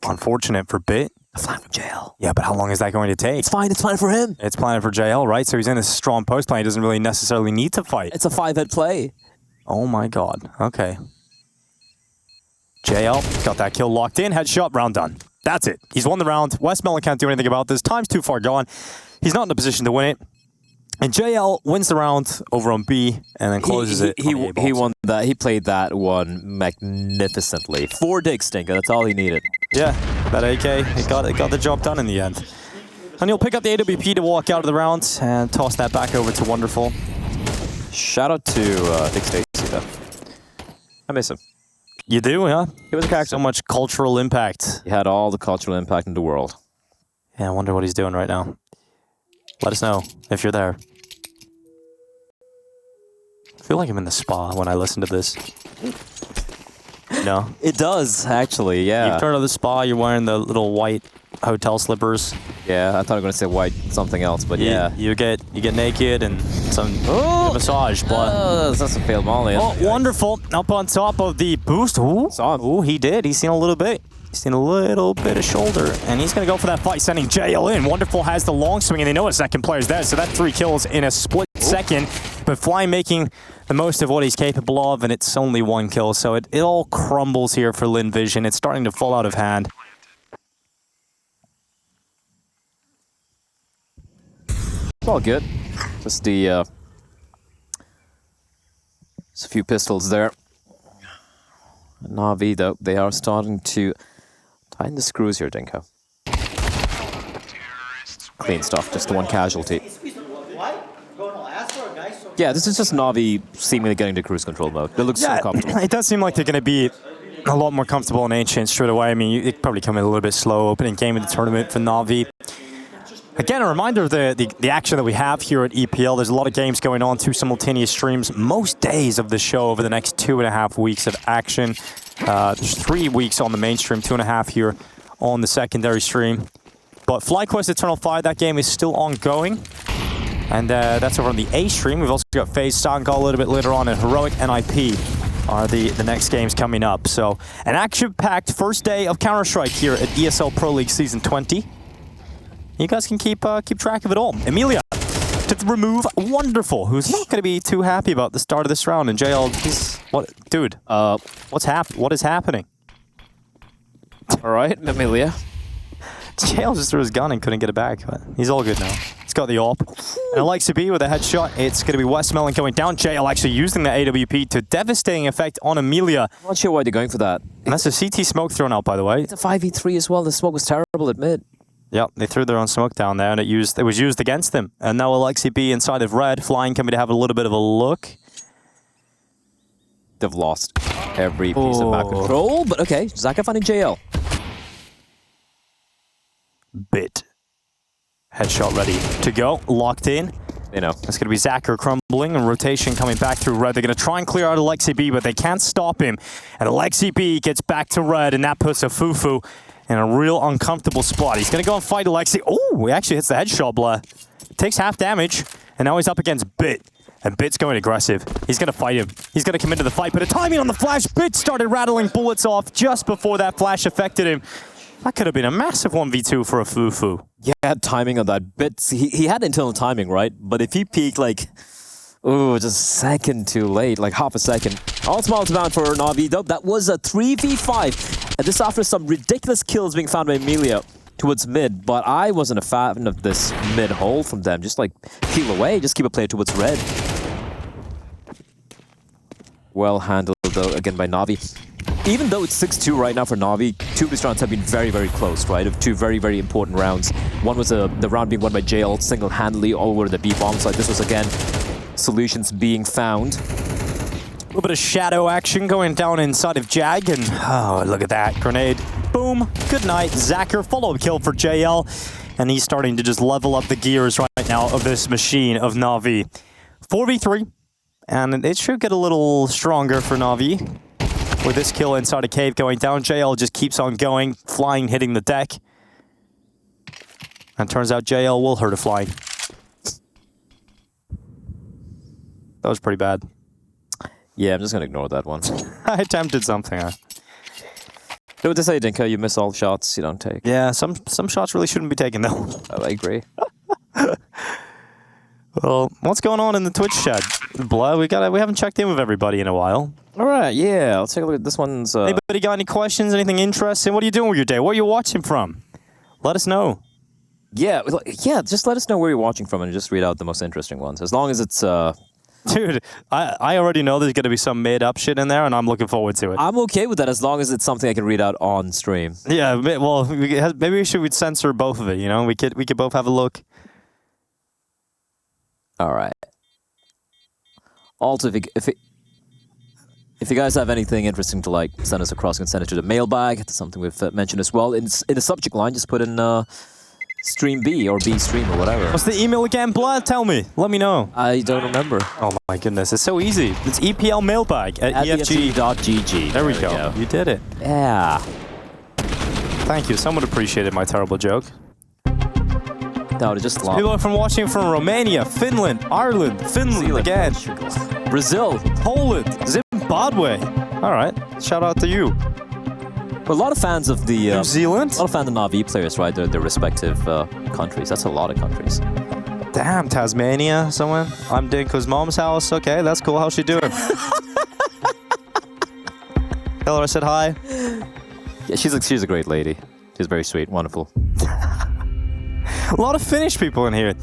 B: unfortunate for Bit.
A: A flank from JL.
B: Yeah, but how long is that going to take?
A: It's fine for him.
B: It's planned for JL, right? So he's in a strong post plan. He doesn't really necessarily need to fight.
A: It's a 5-head play.
B: Oh my god. Okay. JL got that kill locked in. Headshot, round done. That's it. He's won the round. Westmelon can't do anything about this. Time's too far gone. He's not in a position to win it. And JL wins the round over on B and then closes it.
A: He won that. He played that one magnificently. 4 dicks, Dinko. That's all he needed.
B: Yeah, that AK, it got the job done in the end. And he'll pick up the AWP to walk out of the round and toss that back over to Wonderful.
A: Shout out to Dick Stacy, though. I miss him.
B: You do, huh?
A: He was a character.
B: So much cultural impact.
A: He had all the cultural impact in the world.
B: Yeah, I wonder what he's doing right now. Let us know if you're there. I feel like I'm in the spa when I listen to this. No?
A: It does, actually, yeah.
B: You turn to the spa, you're wearing the little white hotel slippers.
A: Yeah, I thought I was going to say white something else, but yeah.
B: You get naked and some massage.
A: That's a failed molly.
B: Oh, Wonderful. Up on top of the boost. Ooh.
A: Saw him.
B: Ooh, he did. He's seen a little bit. He's seen a little bit of shoulder, and he's going to go for that fight, sending JL in. Wonderful has the long swing, and they know a second player's there, so that 3 kills in a split second. But Fly making the most of what he's capable of, and it's only 1 kill, so it all crumbles here for Lynn Vision. It's starting to fall out of hand.
A: It's all good. Just the just a few pistols there. NAVI, though, they are starting to tighten the screws here, Dinko. Clean stuff, just the one casualty. Yeah, this is just Navi seemingly getting to cruise control mode. It looks so comfortable.
B: It does seem like they're going to be a lot more comfortable in Ancient straight away. I mean, it probably come in a little bit slow opening game of the tournament for Navi. Again, a reminder of the action that we have here at EPL. There's a lot of games going on, 2 simultaneous streams, most days of the show over the next 2.5 weeks of action. There's 3 weeks on the main stream, 2.5 here on the secondary stream. But FlyQuest Eternal Fire, that game is still ongoing. And that's over on the A stream. We've also got FaZe Sangal a little bit later on, and Heroic NIP are the next games coming up. So an action-packed first day of Counter-Strike here at ESL Pro League Season 20. You guys can keep track of it all. Emilia to remove Wonderful, who's not going to be too happy about the start of this round. And JL, dude, what is happening?
A: All right, Emilia.
B: JL just threw his gun and couldn't get it back, but he's all good now. He's got the AWP. And Alexa B with a headshot. It's going to be Westmelon going down. JL actually using the AWP to devastating effect on Emilia.
A: I'm not sure why they're going for that.
B: And that's a CT smoke thrown out, by the way.
A: It's a 5v3 as well. The smoke was terrible at mid.
B: Yep, they threw their own smoke down there, and it was used against them. And now Alexi B inside of red, flying coming to have a little bit of a look.
A: They've lost every piece of back control, but okay, Zaka finding JL.
B: Bit. Headshot ready to go, locked in.
A: You know.
B: It's going to be Zacher crumbling and rotation coming back through red. They're going to try and clear out Alexi B, but they can't stop him. And Alexi B gets back to red, and that puts a Fufu in a real uncomfortable spot. He's going to go and fight Alexi. Oh, he actually hits the headshot, blah. Takes half damage, and now he's up against Bit. And Bit's going aggressive. He's going to fight him. He's going to come into the fight, but a timing on the flash. Bit started rattling bullets off just before that flash affected him. That could have been a massive 1v2 for a Fufu.
A: Yeah, timing on that. Bit, he had internal timing, right? But if he peaked like, ooh, just a second too late, like half a second. All smiles bound for Navi, though. That was a 3v5. And this after some ridiculous kills being found by Emilia towards mid. But I wasn't a fan of this mid hole from them. Just like peel away, just keep a player towards red. Well handled, though, again by Navi. Even though it's 6-2 right now for Navi, 2 of these rounds have been very, very close, right? Of 2 very, very important rounds. One was the round being won by JL single-handedly over the B-bomb side. This was, again, solutions being found.
B: A little bit of shadow action going down inside of Jag, and oh, look at that. Grenade. Boom. Good night. Zacher, follow-up kill for JL, and he's starting to just level up the gears right now of this machine of Navi. 4v3, and it should get a little stronger for Navi. With this kill inside a cave going down, JL just keeps on going, flying, hitting the deck. And turns out JL will hurt a flying. That was pretty bad.
A: Yeah, I'm just going to ignore that one.
B: I attempted something.
A: Do what they say, Dinka, you miss all shots you don't take.
B: Yeah, some shots really shouldn't be taken, though.
A: I agree.
B: Well, what's going on in the Twitch chat? Blood, we haven't checked in with everybody in a while.
A: All right, yeah, let's take a look at this one's...
B: Anybody got any questions, anything interesting? What are you doing with your day? Where are you watching from? Let us know.
A: Yeah, just let us know where you're watching from and just read out the most interesting ones. As long as it's...
B: Dude, I already know there's going to be some made-up shit in there, and I'm looking forward to it.
A: I'm okay with that as long as it's something I can read out on stream.
B: Yeah, well, maybe we'd censor both of it, you know? We could both have a look.
A: All right. Also, if you guys have anything interesting to like send us across, you can send it to the mailbag. That's something we've mentioned as well. In the subject line, just put in stream B or B stream or whatever.
B: What's the email again, Blood? Tell me. Let me know.
A: I don't remember.
B: Oh my goodness, it's so easy. It's EPL mailbag at EFG.GG.
A: There
B: we go. You did it.
A: Yeah.
B: Thank you. Someone appreciated my terrible joke.
A: No, just
B: people are watching from Romania, Finland, Ireland, Finland again,
A: Brazil,
B: Poland, Zimbabwe. All right, shout out to you.
A: But a lot of fans of the
B: New Zealand.
A: A lot of fans of Navi players, right? Their respective countries. That's a lot of countries.
B: Damn, Tasmania, someone. I'm Dinko's mom's house. Okay, that's cool. How's she doing? Tell her I said hi.
A: Yeah, she's a great lady. She's very sweet, wonderful.
B: A lot of Finnish people in here.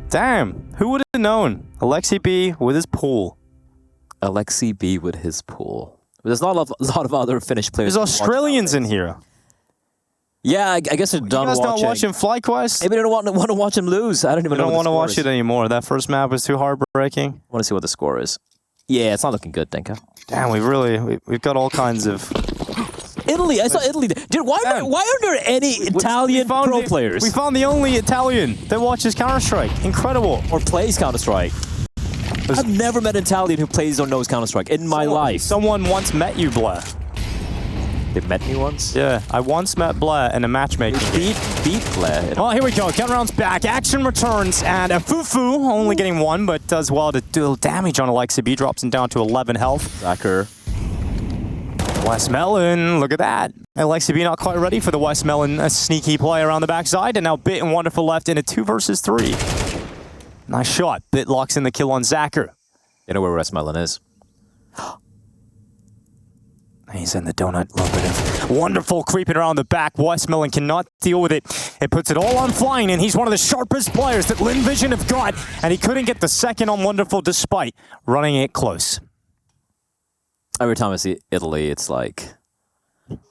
B: Damn, who would have known? Alexi B with his pool.
A: Alexi B with his pool. There's not a lot of other Finnish players.
B: There's Australians in here.
A: Yeah, I guess they're done
B: You guys
A: watching.
B: not watching FlyQuest?
A: Maybe they don't want to watch him lose. I don't even
B: I
A: know.
B: don't
A: want to
B: watch it anymore. That first map was too heartbreaking.
A: I want to see what the score is. Yeah, it's not looking good, Denka.
B: Damn, we've got all kinds of...
A: Italy, I saw Italy. Dude, why aren't there any Italian pro players?
B: We found the only Italian that watches Counter-Strike. Incredible.
A: Or plays Counter-Strike. I've never met an Italian who plays or knows Counter-Strike in my life.
B: Someone once met you, Blair.
A: They met me once?
B: Yeah, I once met Blair in a matchmaking game.
A: Beat Blair.
B: Oh, here we go. Counter-Round's back. Action returns, and a Fufu only getting one, but does well to do damage on Alexa B. Drops him down to 11 health.
A: Zacher.
B: Westmelon, look at that. Alexa B not quite ready for the Westmelon, a sneaky play around the backside, and now Bit and Wonderful left in a 2 versus 3. Nice shot. Bit locks in the kill on Zacher.
A: You know where Westmelon is?
B: He's in the donut. Little bit of Wonderful creeping around the back. Westmelon cannot deal with it. It puts it all on flying, and he's one of the sharpest players that Lynn Vision have got, and he couldn't get the second on Wonderful despite running it close.
A: Every time I see Italy, it's like,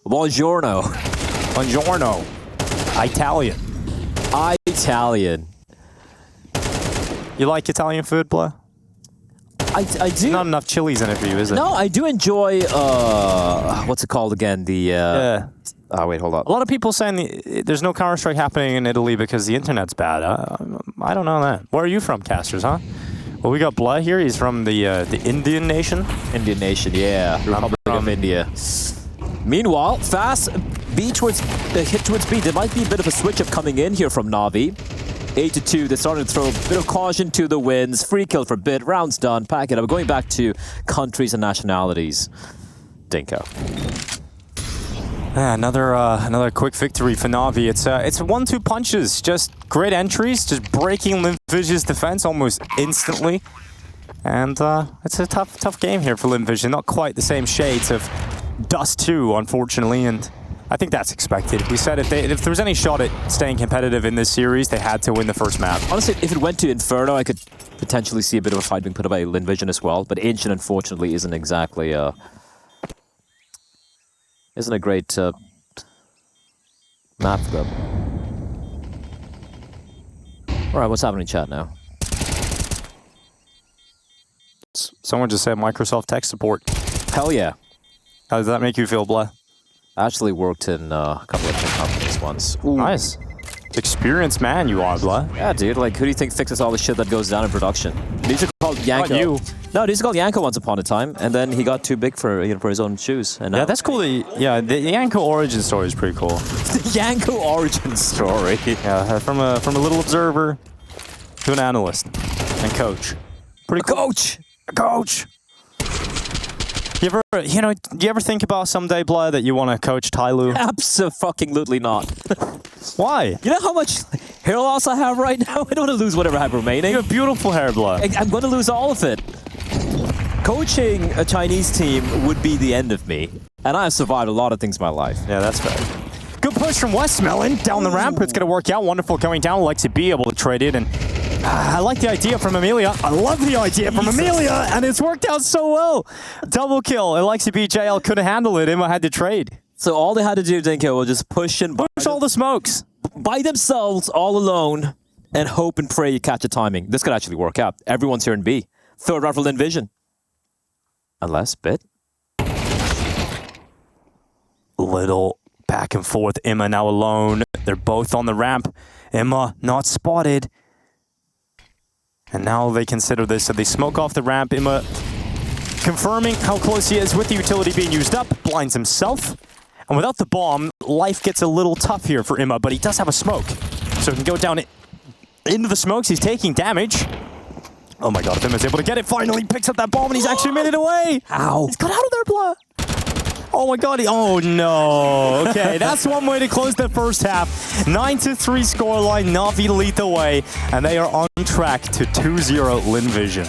A: buongiorno.
B: Buongiorno. Italian.
A: Italian.
B: You like Italian food, Blair?
A: I do.
B: Not enough chilies in it for you, is it?
A: No, I do enjoy, what's it called again?
B: Yeah.
A: Oh, wait, hold on.
B: A lot of people saying there's no Counter-Strike happening in Italy because the internet's bad. I don't know that. Where are you from, casters, huh? Well, we got Blair here. He's from the Indian nation.
A: Indian nation, yeah. Republic of India. Meanwhile, fast B towards hit towards B. There might be a bit of a switch-up coming in here from NAVI. 8-2, they're starting to throw a bit of caution to the winds. Free kill for Bit, round's done, pack it up. Going back to countries and nationalities. Dinko.
B: Yeah, another quick victory for Navi. It's 1-2 punches, just great entries, just breaking Lynn Vision's defense almost instantly. And it's a tough game here for Lynn Vision. Not quite the same shades of Dust2, unfortunately, and I think that's expected. We said if there was any shot at staying competitive in this series, they had to win the first map.
A: Honestly, if it went to Inferno, I could potentially see a bit of a fight being put up by Lynn Vision as well. But Ancient, unfortunately, isn't exactly isn't a great map for them. All right, what's happening in chat now?
B: Someone just said Microsoft tech support.
A: Hell yeah.
B: How does that make you feel, Blair?
A: I actually worked in a couple of tech companies once.
B: Ooh. Nice. Experienced man you are, Blair.
A: Yeah, dude. Like, who do you think fixes all the shit that goes down in production? These are called Yanko.
B: Not you.
A: No, these are called Yanko once upon a time, and then he got too big for for his own shoes. And
B: Yeah, that's cool. The Yanko origin story is pretty cool.
A: the Yanko origin story.
B: Yeah, from a little observer to an analyst and coach. Pretty cool.
A: Coach.
B: Coach. Do you ever think about someday, Blair, that you want to coach Tyloo?
A: Absolutely not.
B: Why?
A: You know how much hair loss I have right now? I don't want to lose whatever I have remaining.
B: You have beautiful hair, Blair.
A: I'm going to lose all of it. Coaching a Chinese team would be the end of me. And I have survived a lot of things in my life.
B: Yeah, that's fair. Good push from Westmelon. Down the ramp. It's going to work out. Wonderful going down. Alexa B able to trade it. And I like the idea from Amelia. I love the idea from Amelia. And it's worked out so well. Double kill. Alexa B, JL couldn't handle it. Emma had to trade.
A: So all they had to do, Dinko, was just push
B: all the smokes.
A: By themselves, all alone, and hope and pray you catch a timing. This could actually work out. Everyone's here in B. Third round for Lynn Vision. Unless Bit.
B: Little back and forth. Emma now alone. They're both on the ramp. Emma not spotted. And now they consider this. So they smoke off the ramp. Emma confirming how close he is with the utility being used up. Blinds himself. And without the bomb, life gets a little tough here for Emma, but he does have a smoke. So he can go down into the smokes. He's taking damage. Oh my god, if Emma's able to get it, finally picks up that bomb and he's actually made it away.
A: Ow.
B: He's got out of there, Blah. Oh my god, oh no. Okay, that's one way to close the first half. 9-3 scoreline, Navi lead the way, and they are on track to 2-0 Lynn Vision.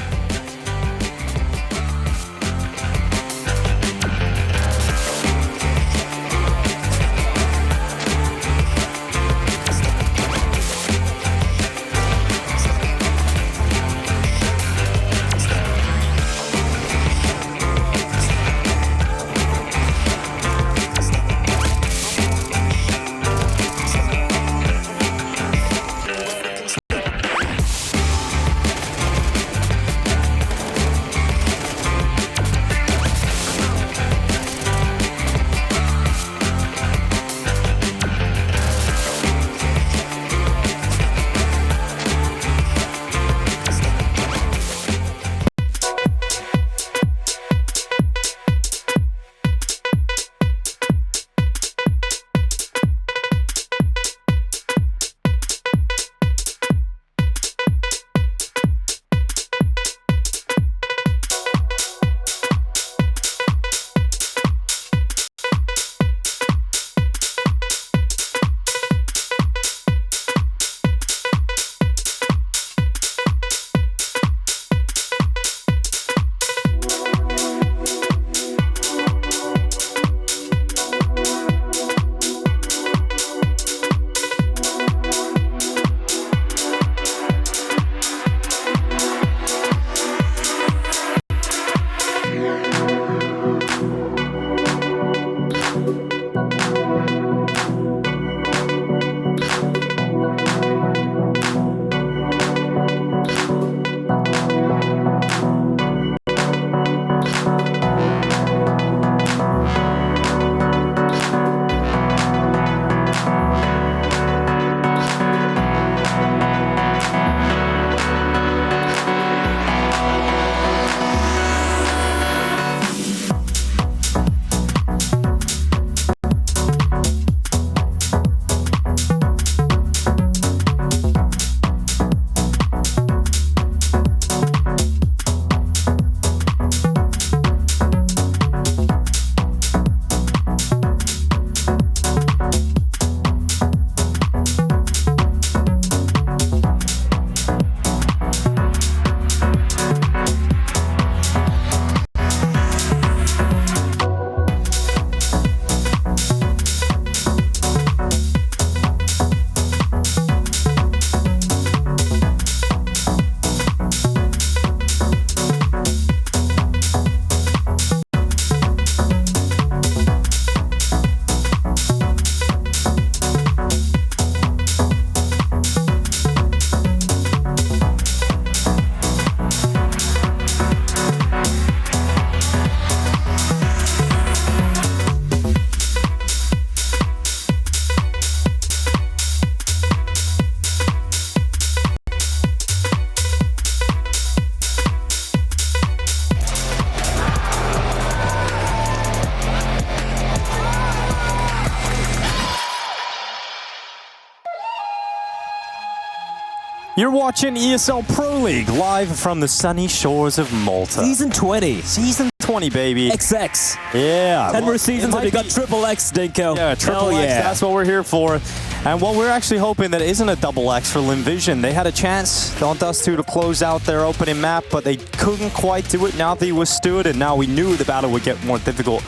B: You're watching ESL Pro League live from the sunny shores of Malta.
A: Season 20.
B: Season 20, baby.
A: XX.
B: Yeah.
A: 10 more seasons and we got triple X, Dinko.
B: Yeah, triple X, that's what we're here for. And what we're actually hoping that it isn't a double X for Lynn Vision. They had a chance on Dust2 to close out their opening map, but they couldn't quite do it. NAVI withstood, and now we knew the battle would get more difficult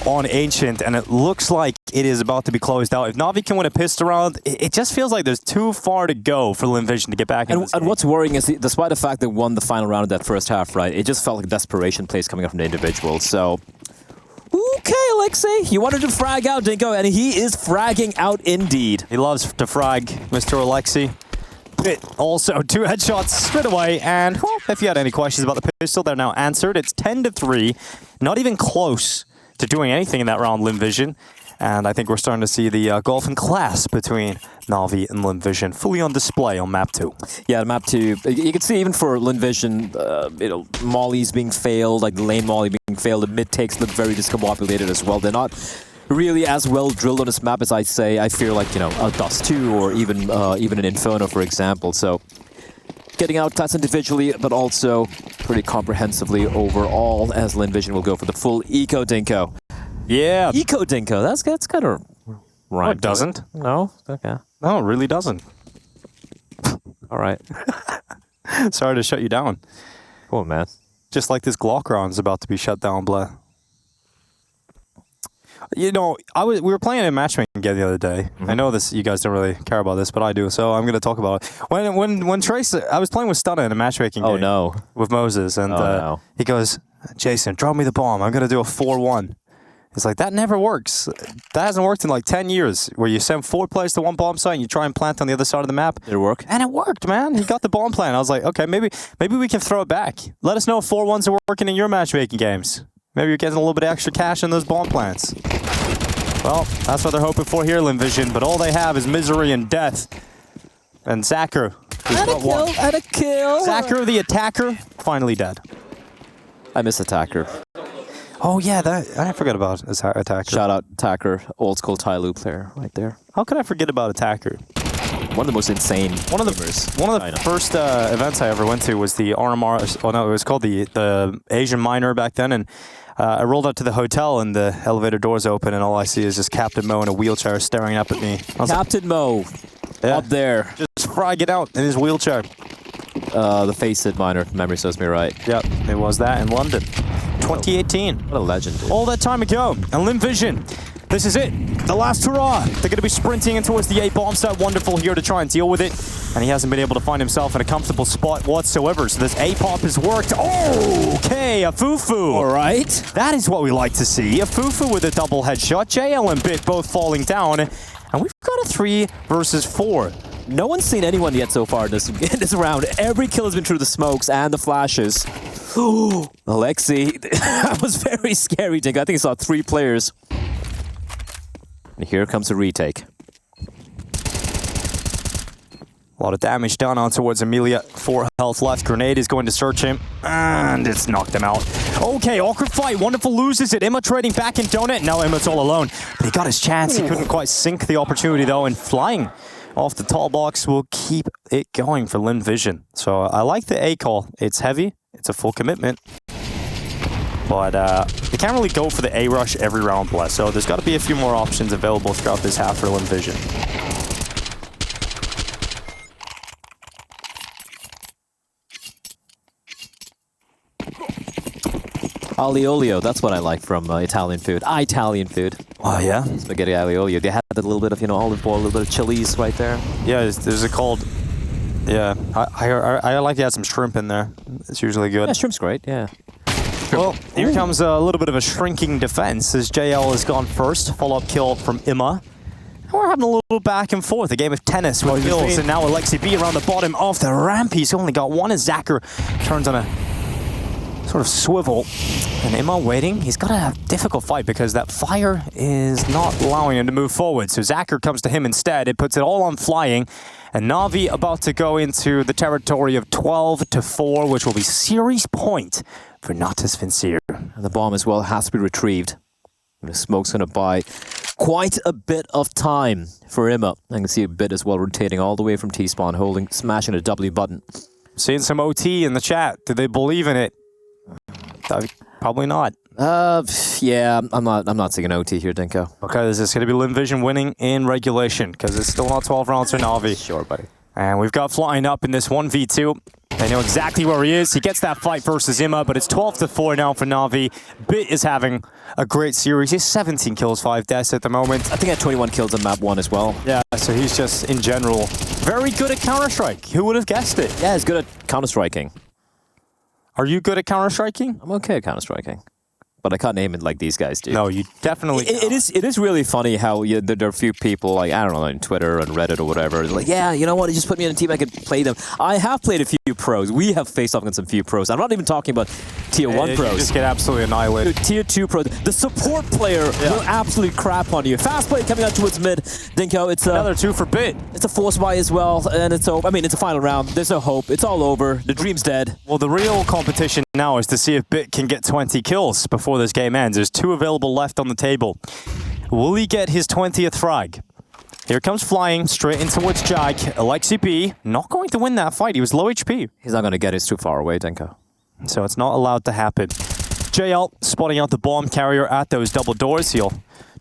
B: on Ancient, and it looks like it is about to be closed out. If NAVI can win a pistol round, it just feels like there's too far to go for Lynn Vision to get back in.
A: And what's worrying is, despite the fact they won the final round of that first half, right, it just felt like desperation plays coming up from the individuals. So, okay, Alexei, you wanted to frag out, Dinko, and he is fragging out indeed.
B: He loves to frag, Mr. Alexei. Also, 2 headshots straight away, and well, if you had any questions about the pistol, they're now answered. It's 10-3, not even close to doing anything in that round, Lynn Vision. And I think we're starting to see the golf and class between NAVI and Lynn Vision fully on display on map 2.
A: Yeah, map 2. You can see even for Lynn Vision, mollies being failed, like the lane molly being failed, the mid takes look very discombobulated as well. They're not really as well drilled on this map as I fear like, a Dust2 or even an Inferno, for example. So getting out class individually, but also pretty comprehensively overall, as Lynn Vision will go for the full eco Dinko.
B: Yeah.
A: Eco Dinko, that's kind of right.
B: No, it doesn't.
A: No? Okay.
B: No, it really doesn't.
A: All right.
B: Sorry to shut you down.
A: Come on, man.
B: Just like this Glock round is about to be shut down, Blair. We were playing a matchmaking game the other day. I know this, you guys don't really care about this, but I do, so I'm going to talk about it. When Trace, I was playing with Stunna in a matchmaking game.
A: Oh, no.
B: With Moses, and he goes, Jason, drop me the bomb. I'm going to do a 4-1. It's like, that never works. That hasn't worked in like 10 years, where you send 4 players to one bomb site and you try and plant on the other side of the map.
A: Did it work?
B: And it worked, man. He got the bomb plant. I was like, okay, maybe we can throw it back. Let us know if 4-1s are working in your matchmaking games. Maybe you're getting a little bit of extra cash in those bomb plants. Well, that's what they're hoping for here, Lynn Vision, but all they have is misery and death. And Zacher.
A: And a kill.
B: Zacher, the attacker, finally dead.
A: I miss Attacker.
B: Oh yeah, I forgot about Attacker.
A: Shout out Attacker, old school Tyloo player right there.
B: How could I forget about Attacker?
A: One of the most insane
B: One of the first events I ever went to was the RMR. Oh no, it was called the Asian Minor back then, and I rolled out to the hotel and the elevator doors open, and all I see is just Captain Mo in a wheelchair staring up at me.
A: Captain Mo, up there,
B: just fragging out in his wheelchair.
A: The Face-It Minor, if memory serves me right.
B: Yep, it was that in London, 2018.
A: What a legend, dude.
B: All that time ago, and Lynn Vision. This is it, the last hurrah. They're going to be sprinting in towards the A bomb site. Wonderful here to try and deal with it. And he hasn't been able to find himself in a comfortable spot whatsoever. So this A pop has worked. Oh, okay, a Fufu.
A: All right.
B: That is what we like to see. A Fufu with a double headshot. JL and Bit both falling down. And we've got a 3 versus 4.
A: No one's seen anyone yet so far in this round. Every kill has been through the smokes and the flashes. Ooh, Alexei, that was very scary, Dink. I think I saw 3 players. And here comes a retake.
B: A lot of damage done on towards Amelia. 4 health left. Grenade is going to search him. And it's knocked him out. Okay, awkward fight. Wonderful loses it. Emma trading back in Donut. Now Emma's all alone. But he got his chance. He couldn't quite sink the opportunity, though. And flying off the tall box will keep it going for Lynn Vision. So I like the A call. It's heavy. It's a full commitment. But they can't really go for the A rush every round, Bless. So there's got to be a few more options available throughout this half for Lynn Vision.
A: Aliolio, that's what I like from Italian food. Italian food.
B: Oh, yeah?
A: Spaghetti aliolio. They had a little bit of, olive oil, a little bit of chilies right there.
B: Yeah, there's a called... Yeah, I like to add some shrimp in there. It's usually good.
A: Yeah, shrimp's great, yeah.
B: Well, here comes a little bit of a shrinking defense as JL has gone first. Follow-up kill from Imma. And we're having a little back and forth. A game of tennis with kills. And now Alexei B around the bottom of the ramp. He's only got 1 as Zacher turns on a sort of swivel. And Imma waiting. He's got a difficult fight because that fire is not allowing him to move forward. So Zacher comes to him instead. It puts it all on flying. And NAVI about to go into the territory of 12-4, which will be series point for Natus Vincere.
A: And the bomb as well has to be retrieved. And the smoke's going to buy quite a bit of time for Imma. I can see a bit as well rotating all the way from T-spawn, smashing the W button.
B: Seeing some OT in the chat. Do they believe in it? Probably not.
A: Yeah, I'm not taking OT here, Dinko.
B: Okay, this is going to be Lynn Vision winning in regulation because it's still not 12 rounds for Navi.
A: Sure, buddy.
B: And we've got Flying up in this 1v2. They know exactly where he is. He gets that fight versus Imma, but it's 12-4 now for Navi. Bit is having a great series. He's 17 kills, 5 deaths at the moment.
A: I think he had 21 kills on map 1 as well.
B: Yeah, so he's just, in general, very good at Counter-Strike. Who would have guessed it?
A: Yeah, he's good at counter-striking.
B: Are you good at Counter-Striking?
A: I'm okay at counter-striking. But I can't aim it like these guys do.
B: No, you definitely
A: It is really funny how there are a few people, like, I don't know, on Twitter and Reddit or whatever, like, yeah, you know what, you just put me in a team, I could play them. I have played a few pros. We have faced off against some few pros. I'm not even talking about Tier 1 pros.
B: You just get absolutely annihilated.
A: Dude, Tier 2 pros. The support player will absolutely crap on you. Fast play coming out towards mid. Dinko, it's
B: another 2 for Bit.
A: It's a force buy as well, and it's a final round. There's no hope. It's all over. The dream's dead.
B: Well, the real competition now is to see if Bit can get 20 kills before this game ends. There's 2 available left on the table. Will he get his 20th frag? Here comes Flying, straight in towards Jag. Alexi B, not going to win that fight. He was low HP.
A: He's not going to get it. It's too far away, Dinko.
B: So it's not allowed to happen. JL spotting out the bomb carrier at those double doors. He'll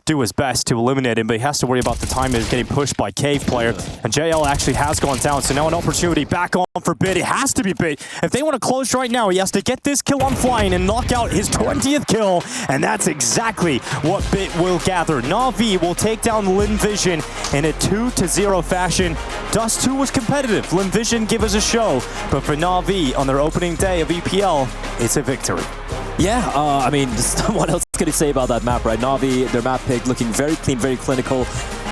B: do his best to eliminate him, but he has to worry about the time he's getting pushed by Cave player. And JL actually has gone down, so now an opportunity back on for Bit. It has to be Bit. If they want to close right now, he has to get this kill on Flying and knock out his 20th kill, and that's exactly what Bit will gather. Navi will take down Lynn Vision in a 2-0 fashion. Dust2 was competitive. Lynn Vision give us a show, but for Navi on their opening day of EPL, it's a victory.
A: Yeah, I mean, what else can you say about that map, right? Navi, their map pick, looking very clean, very clinical.